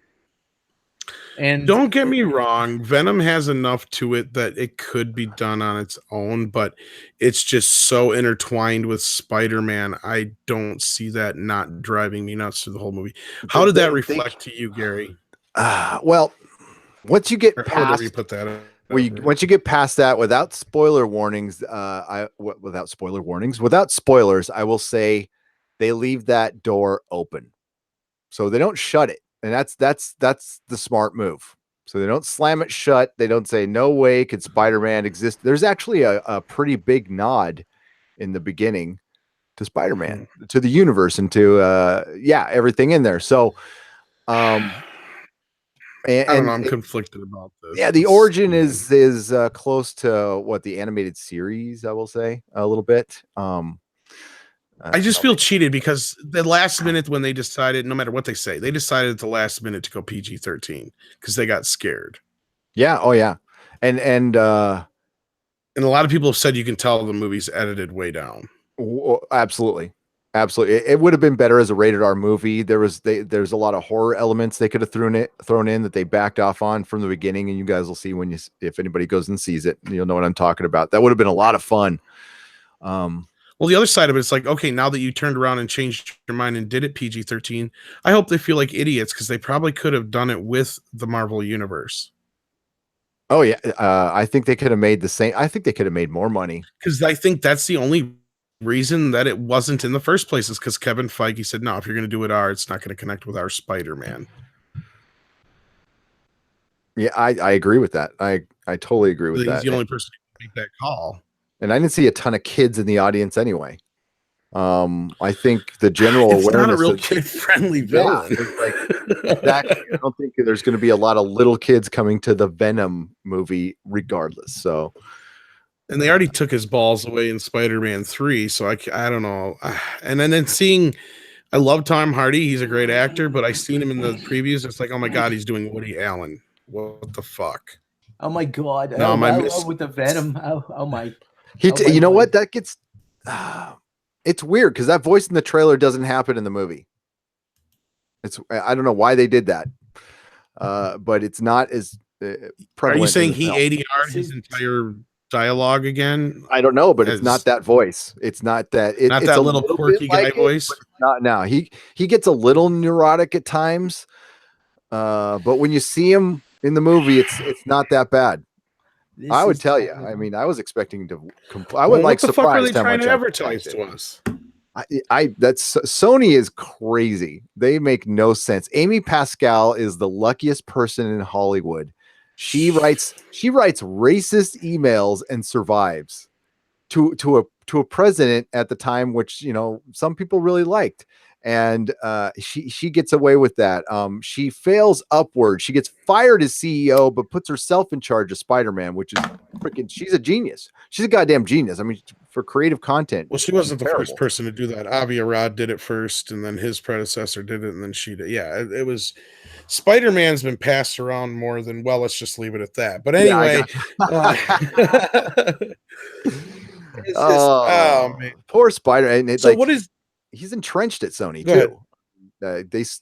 And don't get me wrong, Venom has enough to it that it could be done on its own, but it's just so intertwined with Spider-Man. I don't see that not driving me nuts through the whole movie. How did that reflect to you, Gary? Well, once you get past, you put that once you get past that, without spoiler warnings, without spoilers, I will say they leave that door open, so they don't shut it. And that's the smart move. So they don't slam it shut. They don't say, no way could Spider-Man exist. There's actually a pretty big nod in the beginning to Spider-Man, to the universe, and to everything in there. So I don't know, I'm conflicted about this. Yeah, the origin is close to what the animated series, I will say, a little bit. I just feel cheated because the last minute when they decided, no matter what they say, they decided at the last minute to go PG-13 because they got scared. Yeah. Oh yeah. And a lot of people have said you can tell the movie's edited way down. Absolutely. It would have been better as a rated R movie. There's a lot of horror elements they could have thrown in that they backed off on from the beginning. And you guys will see if anybody goes and sees it, you'll know what I'm talking about. That would have been a lot of fun. Well, the other side of it is like, okay, now that you turned around and changed your mind and did it PG-13, I hope they feel like idiots because they probably could have done it with the Marvel Universe. Oh, yeah. I think they could have made the same. I think they could have made more money. Because I think that's the only reason that it wasn't in the first place is because Kevin Feige said, no, if you're going to do it it's not going to connect with our Spider-Man. Yeah, I agree with that. I totally agree with that. He's the only person who can make that call. And I didn't see a ton of kids in the audience anyway. I think the general it's awareness not a real kid-friendly villain. Exactly. I don't think there's going to be a lot of little kids coming to the Venom movie regardless. So, and they already took his balls away in Spider-Man 3, so I don't know. And then seeing, I love Tom Hardy. He's a great actor, but I seen him in the previews. It's like, oh my God, he's doing Woody Allen. What the fuck? Oh my God. No, with the Venom. Oh my. You know what? That gets it's weird because that voice in the trailer doesn't happen in the movie. I don't know why they did that, but it's not as prevalent. Are you saying he ADR'd his entire dialogue again? I don't know, but it's not that voice. It's not that. Not it's that a little quirky guy voice. But it's not now. He gets a little neurotic at times, but when you see him in the movie, it's not that bad. I would tell you. I mean, I was expecting to. I wasn't like what the fuck are they surprised how trying much to I advertise expected. to us? That's Sony is crazy. They make no sense. Amy Pascal is the luckiest person in Hollywood. She writes racist emails and survives to a president at the time, which some people really liked. And she gets away with that. She fails upward. She gets fired as CEO, but puts herself in charge of Spider-Man, which is freaking. She's a genius. She's a goddamn genius. I mean, for creative content. Well, she wasn't the first person to do that. Avi Arad did it first, and then his predecessor did it, and then she did. Yeah, it was. Spider-Man's been passed around more than let's just leave it at that. But anyway, it's just, man. Poor Spider. And so what is? He's entrenched at Sony too.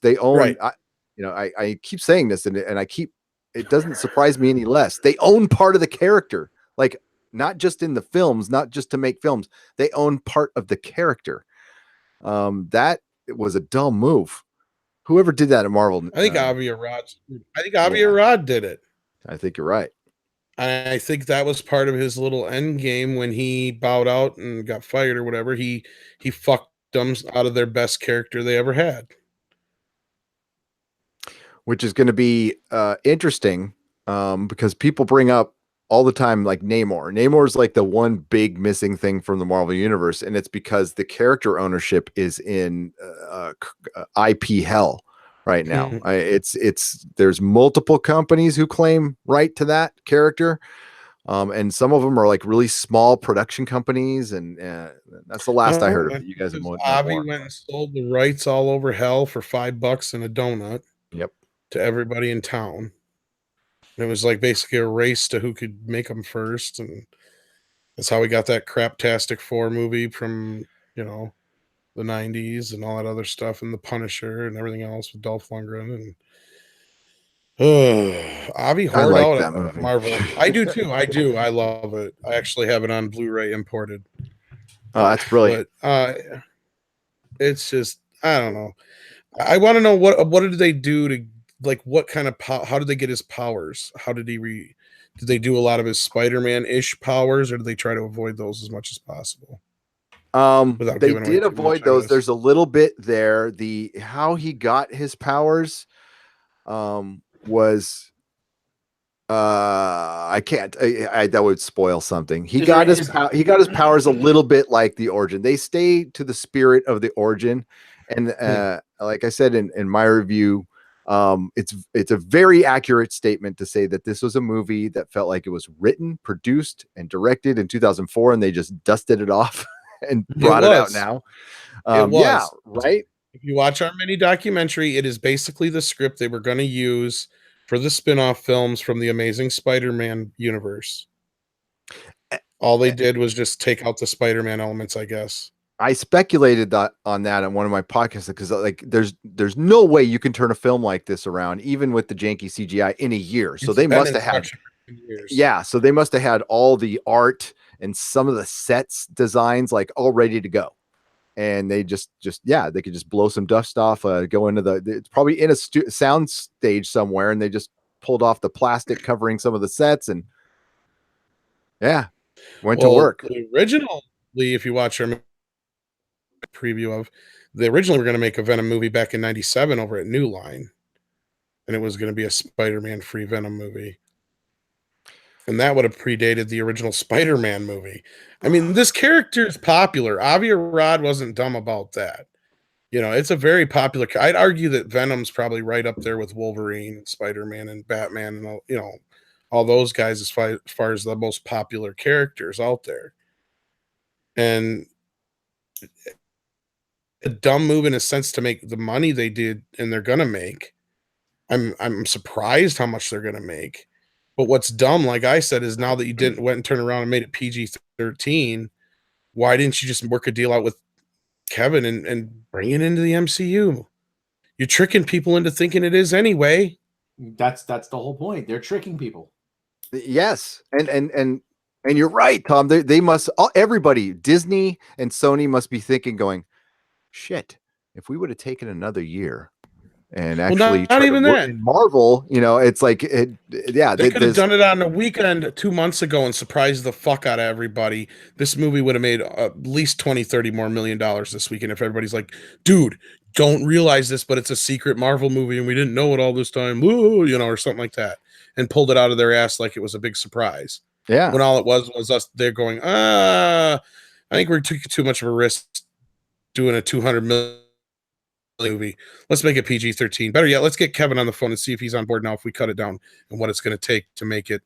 They own. Right. I keep saying this, and it doesn't surprise me any less. They own part of the character, like not just in the films, not just to make films. They own part of the character. That was a dumb move. Whoever did that at Marvel, I think Avi Arad did it. I think you're right. I think that was part of his little end game when he bowed out and got fired or whatever. He fucked them out of their best character they ever had, which is going to be interesting because people bring up all the time like Namor. Namor is like the one big missing thing from the Marvel universe, and it's because the character ownership is in IP hell right now. There's multiple companies who claim right to that character. And some of them are like really small production companies, and that's the last I heard of it. You guys have more. Avi went and sold the rights all over hell for $5 and a donut. Yep. To everybody in town. And it was like basically a race to who could make them first, and that's how we got that Craptastic 4 movie from the 90s and all that other stuff, and The Punisher and everything else with Dolph Lundgren and. Avi hoard out at Marvel. I do too. I love it. I actually have it on Blu-ray imported. Oh, that's brilliant. But it's just I don't know. I want to know what did they do to what kind of how did they get his powers? How did did they do a lot of his Spider-Man-ish powers, or did they try to avoid those as much as possible? They did avoid those. There's a little bit there. How he got his powers was I can't that would spoil something. He got his powers a little bit like the origin. They stay to the spirit of the origin, and like I said in my review, it's a very accurate statement to say that this was a movie that felt like it was written, produced, and directed in 2004, and they just dusted it off and brought it out now. Yeah, right. If you watch our mini documentary, it is basically the script they were going to use for the spin-off films from the Amazing Spider-Man universe. All they did was just take out the Spider-Man elements, I guess. I speculated on that on one of my podcasts because there's no way you can turn a film like this around, even with the janky CGI, in a year. So they must have had so they must have had all the art and some of the sets designs all ready to go. And they just they could just blow some dust off, go into it's probably in a sound stage somewhere, and they just pulled off the plastic covering some of the sets and went to work. Originally, if you watch our preview of, they originally were going to make a Venom movie back in '97 over at New Line, and it was going to be a Spider-Man free Venom movie. And that would have predated the original Spider-Man movie. I mean, this character is popular. Avi Arad wasn't dumb about that. It's a very popular. I'd argue that Venom's probably right up there with Wolverine, and Spider-Man, and Batman, and all those guys as far as the most popular characters out there. And a dumb move in a sense to make the money they did, and they're gonna make. I'm surprised how much they're gonna make. But what's dumb, like I said, is now that you went and turned around and made it PG-13, why didn't you just work a deal out with Kevin and bring it into the MCU? You're tricking people into thinking it is anyway. That's the whole point. They're tricking people. Yes, and And you're right, Tom. They must, everybody, Disney and Sony must be thinking, going, shit, if we would have taken another year and actually not even that. Marvel, it's like, yeah. They could have done it on a weekend 2 months ago and surprised the fuck out of everybody. This movie would have made at least 20-30 more million dollars this weekend if everybody's like, dude, don't realize this, but it's a secret Marvel movie and we didn't know it all this time, or something like that, and pulled it out of their ass like it was a big surprise. Yeah. When all it was us, they're going, I think we're taking too much of a risk doing a 200 million movie. Let's make it PG-13. Better yet, let's get Kevin on the phone and see if he's on board now if we cut it down and what it's going to take to make it,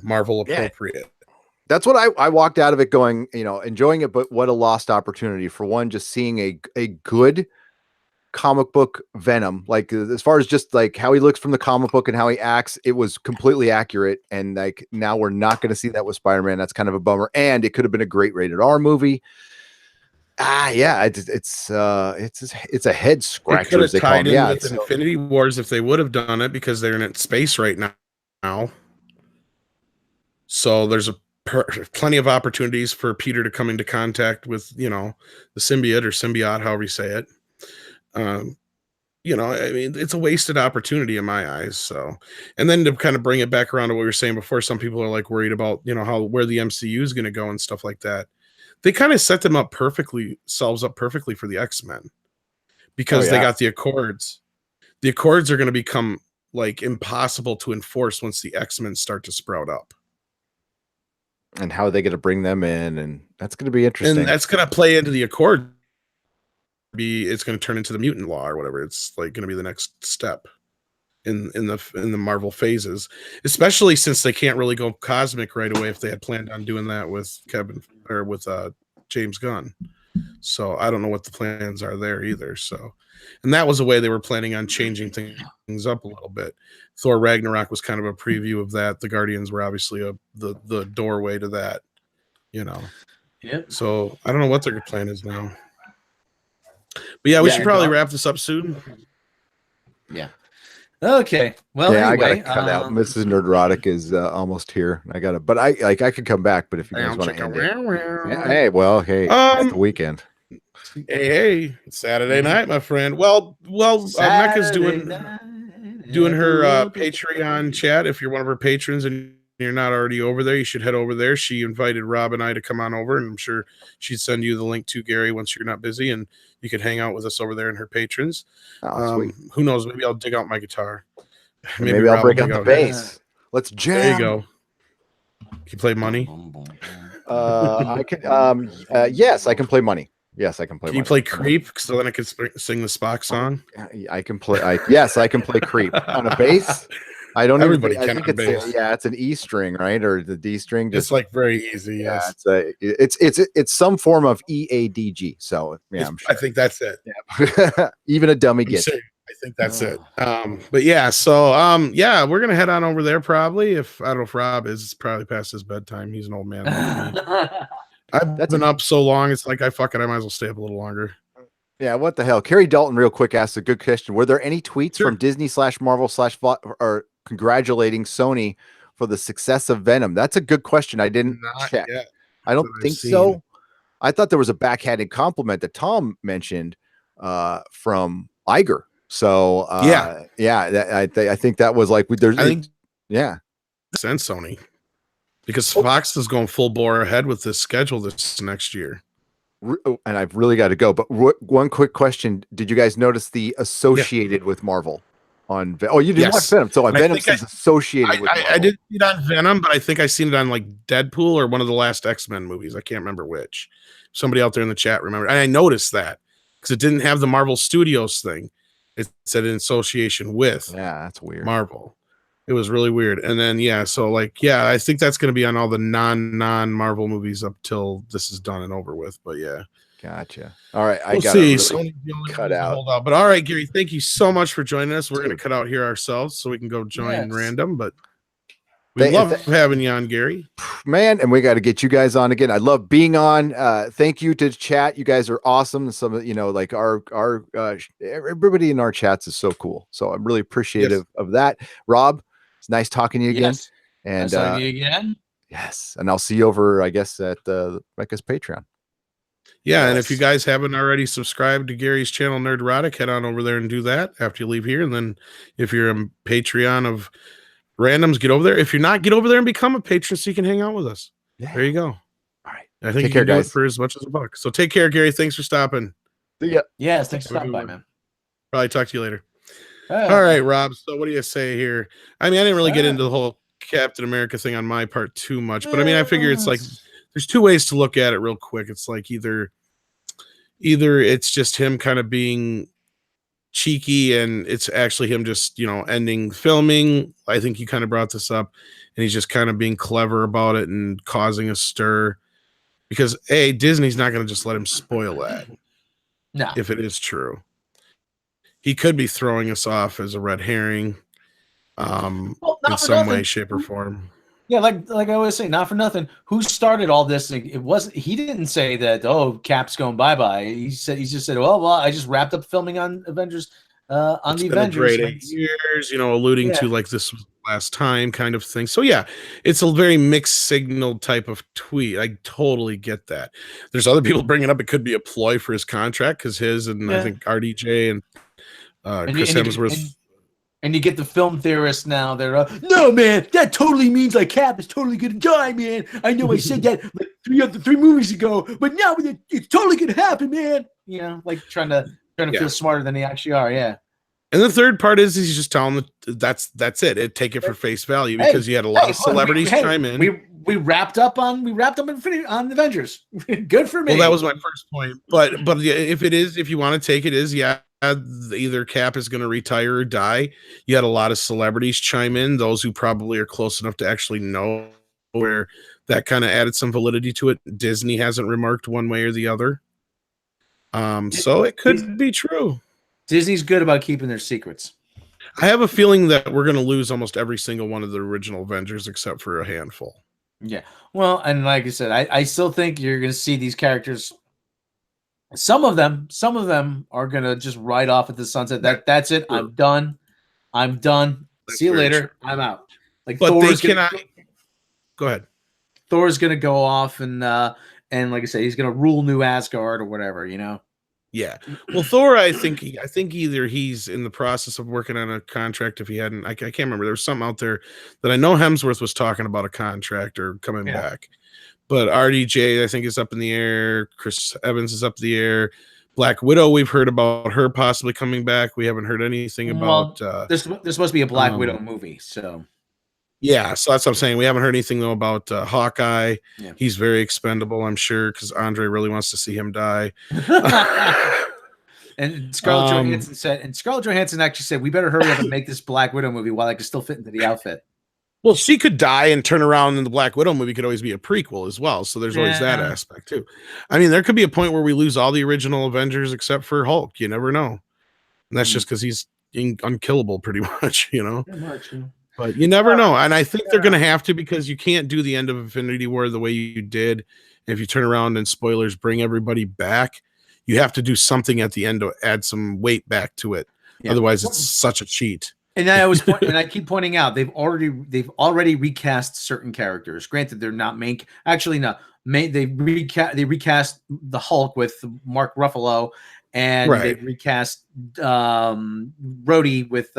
Marvel appropriate. Yeah. That's what I walked out of it going, enjoying it, but what a lost opportunity. For one, just seeing a good comic book Venom, like as far as just like how he looks from the comic book and how he acts, it was completely accurate. And like now we're not going to see that with Spider-Man. That's kind of a bummer. And it could have been a great rated R movie. Yeah, it's a head scratcher, as they call it. Yeah, with Infinity Wars if they would have done it, because they're in space right now. So there's plenty of opportunities for Peter to come into contact with, the symbiote, however you say it. I mean, it's a wasted opportunity in my eyes. So, and then to kind of bring it back around to what we were saying before, some people are like worried about, where the MCU is going to go and stuff like that. They kind of set themselves up perfectly for the X-Men, because they got the Accords. The Accords are going to become like impossible to enforce once the X-Men start to sprout up. And how are they going to bring them in? And that's going to be interesting. And that's going to play into the Accord. It's going to turn into the mutant law or whatever. It's like going to be the next step in the Marvel phases, especially since they can't really go cosmic right away if they had planned on doing that with Kevin or with James Gunn. So I don't know what the plans are there either. So, and that was a way they were planning on changing things up a little bit. Thor Ragnarok was kind of a preview of that. The Guardians were obviously the doorway to that, Yep. So I don't know what their plan is now. But yeah, we should probably wrap this up soon. Yeah. Okay. Well, yeah, anyway, I gotta cut out. Mrs. Nerdrotic is almost here. But I could come back. But if you guys want to end it, hey, it's the weekend. Hey, it's Saturday night, my friend. Well, Mecca's doing her Patreon chat. If you're one of her patrons and you're not already over there, you should head over there. She invited Rob and I to come on over, and I'm sure she'd send you the link to Gary once you're not busy, and you could hang out with us over there and her patrons. Who knows? Maybe I'll dig out my guitar. Maybe I'll break out the bass. Let's jam. There you go. Can you play Money? I can. Yes, I can play Money. Yes, I can play. Can you play Creep so then I can sing the Spock song? I can play. Yes, I can play Creep on a bass. I don't. Everybody even, can. It's an E string, right, or the D string. It's like very easy. Yes, it's some form of EADG. So yeah, I'm sure. I think that's it. Yeah. Even a dummy gets it. I think that's it. But yeah, so we're gonna head on over there probably. I don't know if Rob is, it's probably past his bedtime. He's an old man. I've been up so long. It's like I might as well stay up a little longer. Yeah, what the hell? Carrie Dalton, real quick, asked a good question. Were there any tweets from Disney/Marvel/ or congratulating Sony for the success of Venom? That's a good question. I didn't check. I don't think so. I thought there was a backhanded compliment that Tom mentioned from Iger. So I think that was like sense Sony, because Fox is going full bore ahead with this schedule this next year. And I've really got to go. But one quick question: did you guys notice the associated with Marvel on? Oh, you didn't watch Venom, so Venom is associated with Marvel. I did see it on Venom, but I think I seen it on like Deadpool or one of the last X-Men movies. I can't remember which. Somebody out there in the chat remember, and I noticed that because it didn't have the Marvel Studios thing. It said in association with. Yeah, that's weird. Marvel. It was really weird. And then I think that's going to be on all the non-Marvel movies up till this is done and over with. But yeah. Gotcha. All right. We'll see. Cut out. But all right, Gary, thank you so much for joining us. We're going to cut out here ourselves so we can go join random. But we love having you on, Gary. Man, and we got to get you guys on again. I love being on. Thank you to chat. You guys are awesome. Some of like our everybody in our chats is so cool. So I'm really appreciative of that. Rob, it's nice talking to you again. And nice talking to you again. Yes, and I'll see you over, I guess, at Mecca's Patreon. Yeah, and if you guys haven't already subscribed to Gary's channel, Nerdrotic, head on over there and do that after you leave here. And then if you're a Patreon of randoms, get over there. If you're not, get over there and become a patron so you can hang out with us. Yeah. There you go. All right. I think you can do it for as much as $1. So take care, Gary. Thanks for stopping. See ya. Yes, thanks for stopping by, man. Probably talk to you later. All right, Rob. So what do you say here? I mean, I didn't really get into the whole Captain America thing on my part too much, but I mean, I figure it's like there's two ways to look at it real quick. It's like either it's just him kind of being cheeky and it's actually him just, ending filming. I think you kind of brought this up and he's just kind of being clever about it and causing a stir because Disney's not going to just let him spoil that. No. If it is true. He could be throwing us off as a red herring in some way, shape, or form. Yeah, like I always say, not for nothing. Who started all this? He didn't say that. Cap's going bye. He just said, well, I just wrapped up filming on Avengers. The Avengers, great 8 years, alluding to like this was the last time kind of thing. So yeah, it's a very mixed signal type of tweet. I totally get that. There's other people bringing up it could be a ploy for his contract because his and I think RDJ and Chris Hemsworth. And you get the film theorists now. They're no, man, that totally means like Cap is totally gonna die, man. I know I said that like three movies ago, but now it's totally gonna happen, man. Like trying to feel smarter than they actually are. Yeah. And the third part is he's just telling them that's it. Take it for face value because you had a lot of celebrities chime in. We wrapped up on Avengers. Good for me. Well, that was my first point. But if you want to take it is either Cap is going to retire or die. You had a lot of celebrities chime in, those who probably are close enough to actually know where that kind of added some validity to it. Disney hasn't remarked one way or the other. So it could be true. Disney's good about keeping their secrets. I have a feeling that we're going to lose almost every single one of the original Avengers except for a handful. Yeah. Well, and like I said, I still think you're going to see these characters. Some of them are going to just ride off at the sunset. That's it. I'm done. See you later. True. I'm out. Like, but Thor's they cannot. Go ahead. Thor's going to go off and like I said, he's going to rule New Asgard or whatever, Yeah. Well, Thor, I think either he's in the process of working on a contract. If he hadn't, I can't remember. There was something out there that I know Hemsworth was talking about a contract or coming back. But RDJ, I think, is up in the air. Chris Evans is up in the air. Black Widow, we've heard about her possibly coming back. We haven't heard anything about. There's supposed to be a Black Widow movie, so. Yeah, so that's what I'm saying. We haven't heard anything though about Hawkeye. Yeah. He's very expendable, I'm sure, because Andre really wants to see him die. And Scarlett Johansson actually said, "We better hurry up and make this Black Widow movie while I can still fit into the outfit." Well, she could die and turn around, and the Black Widow movie could always be a prequel as well. So there's always that aspect too. I mean, there could be a point where we lose all the original Avengers except for Hulk. You never know, and that's just because he's unkillable, pretty much. But you never know, and I think they're going to have to because you can't do the end of Infinity War the way you did. If you turn around and spoilers bring everybody back, you have to do something at the end to add some weight back to it. Yeah. Otherwise, it's such a cheat. And I keep pointing out they've already recast certain characters. Granted, they're not main. Actually, no. They recast the Hulk with Mark Ruffalo, and they recast Rhodey with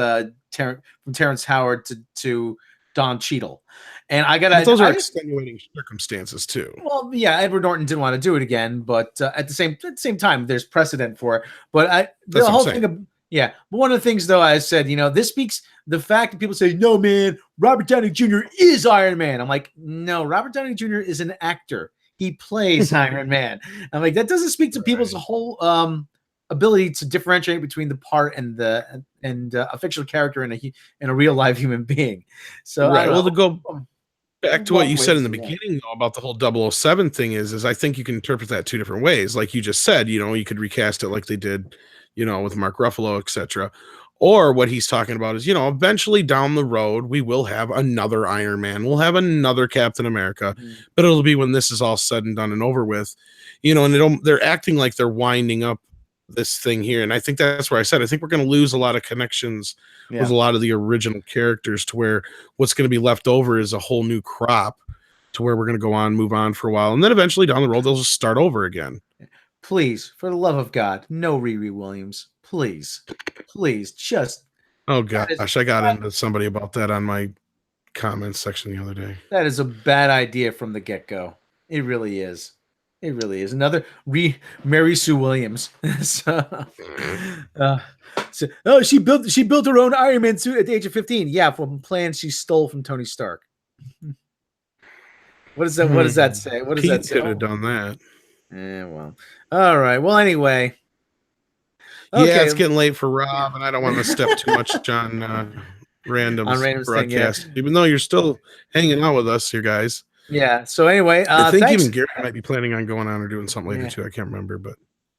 from Terrence Howard to Don Cheadle. And those are extenuating circumstances too. Well, yeah, Edward Norton didn't want to do it again, but at the same time, there's precedent for it. But the whole thing of but one of the things though, I said, this speaks the fact that people say, no, man, Robert Downey Jr. is Iron Man. I'm like, no, Robert Downey Jr. is an actor. He plays Iron Man. I'm like, that doesn't speak to people's whole ability to differentiate between the part and a fictional character and a real live human being. So well, to go back to what you said in the beginning though, about the whole 007 thing is I think you can interpret that two different ways. Like you just said, you could recast it like they did, with Mark Ruffalo, etc. Or what he's talking about is, eventually down the road, we will have another Iron Man. We'll have another Captain America, but it'll be when this is all said and done and over with, and they're acting like they're winding up this thing here. And I think that's where I said, I think we're going to lose a lot of connections with a lot of the original characters to where what's going to be left over is a whole new crop to where we're going to go on, move on for a while, and then eventually down the road they'll just start over again. Please, for the love of God, no Riri Williams. Please, just. Oh gosh, I got into somebody about that on my comments section the other day. That is a bad idea from the get-go. It really is. It really is. Another Mary Sue Williams. So, she built her own Iron Man suit at the age of 15. Yeah, from plans she stole from Tony Stark. What does that say? What does Pete that say? could have done that. Yeah, well. All right. Well, anyway. Okay. Yeah, it's getting late for Rob, and I don't want to step too much on Random's broadcast, even though you're still hanging out with us, you guys. Yeah. So anyway, I think even Gary might be planning on going on or doing something later too. I can't remember, but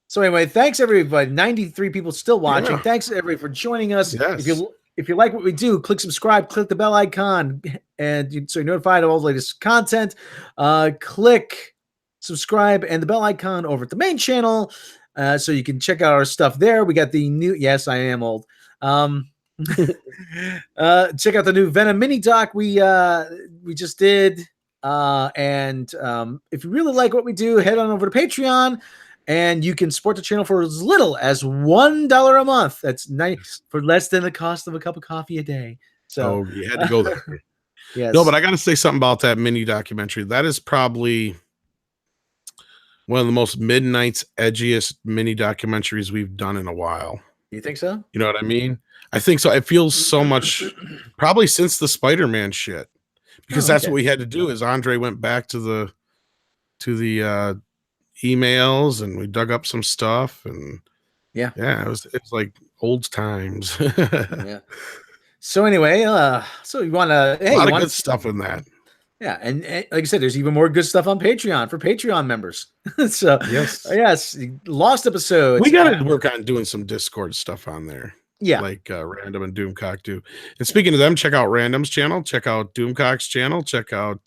so anyway, thanks everybody. 93 people still watching. Yeah. Thanks everybody for joining us. Yes. If you like what we do, click subscribe, click the bell icon, and so you're notified of all the latest content. Click subscribe and the bell icon over at the main channel, so you can check out our stuff there. We got the new. Yes, I am old. Check out the new Venom mini doc we just did. And if you really like what we do, head on over to Patreon, and you can support the channel for as little as $1 a month. That's nice for less than the cost of a cup of coffee a day. So you had to go there. Yes. No, but I got to say something about that mini documentary. That is probably one of the most Midnight's edgiest mini documentaries we've done in a while. You think so? You know what I mean? I think so. It feels so much, probably since the Spider-Man shit. Because that's what we had to do. Is Andre went back to the emails, and we dug up some stuff, and it was like old times. Yeah. So anyway, so you want to a lot of good stuff in that. Yeah, and like I said, there's even more good stuff on Patreon for Patreon members. So yes, lost episodes. We got to work on doing some Discord stuff on there. Yeah, like Random and Doomcock do. And speaking of them, check out Random's channel, check out Doomcock's channel, check out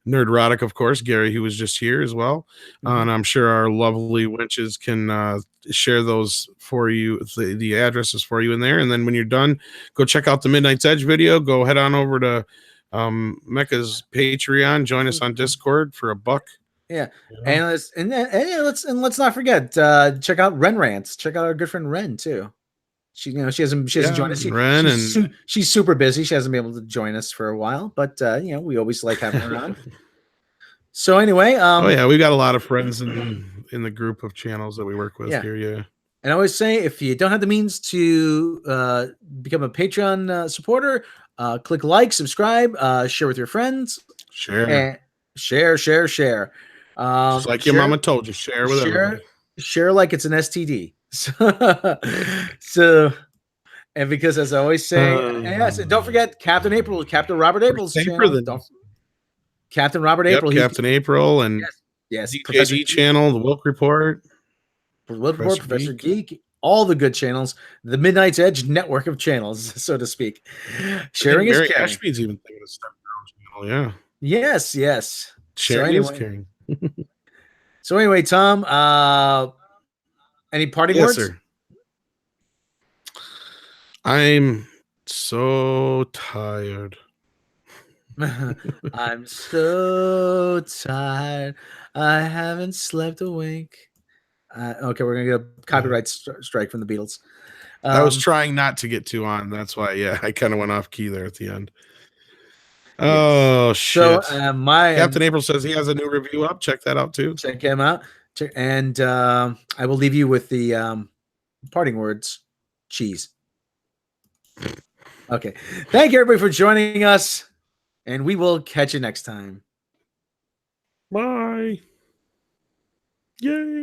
Nerdrotic, of course, Gary, who was just here as well. And I'm sure our lovely wenches can share those for you, the addresses for you in there. And then when you're done, go check out the Midnight's Edge video. Go head on over to Mecca's Patreon. Join us on Discord for $1. Yeah, and let's not forget, check out Ren Rants. Check out our good friend Ren too. She hasn't joined us. She's super busy. She hasn't been able to join us for a while, but we always like having her on. So anyway, we got a lot of friends in the group of channels that we work with here. Yeah, and I always say, if you don't have the means to become a Patreon supporter, click like, subscribe, share with your friends, share. Just like your mama told you, share with everybody. Share like it's an STD. So, and because as I always say, and don't forget Captain Robert April's channel. Captain Robert April. Captain April, and yes, DJG channel, the Wilk Report, Professor Geek, all the good channels, the Midnight's Edge network of channels, so to speak. Sharing is caring. Ashby's even thinking of starting her own channel, Yes. Sharing is caring. So anyway, Tom, any parting words? Sir. I'm so tired. I'm so tired. I haven't slept a wink. Okay, we're gonna get a copyright strike from the Beatles. I was trying not to get too on. That's why, I kind of went off key there at the end. Oh shit! So Captain April says he has a new review up. Check that out too. Check him out. And I will leave you with the parting words: cheese. Okay. Thank you, everybody, for joining us, and we will catch you next time. Bye. Yay.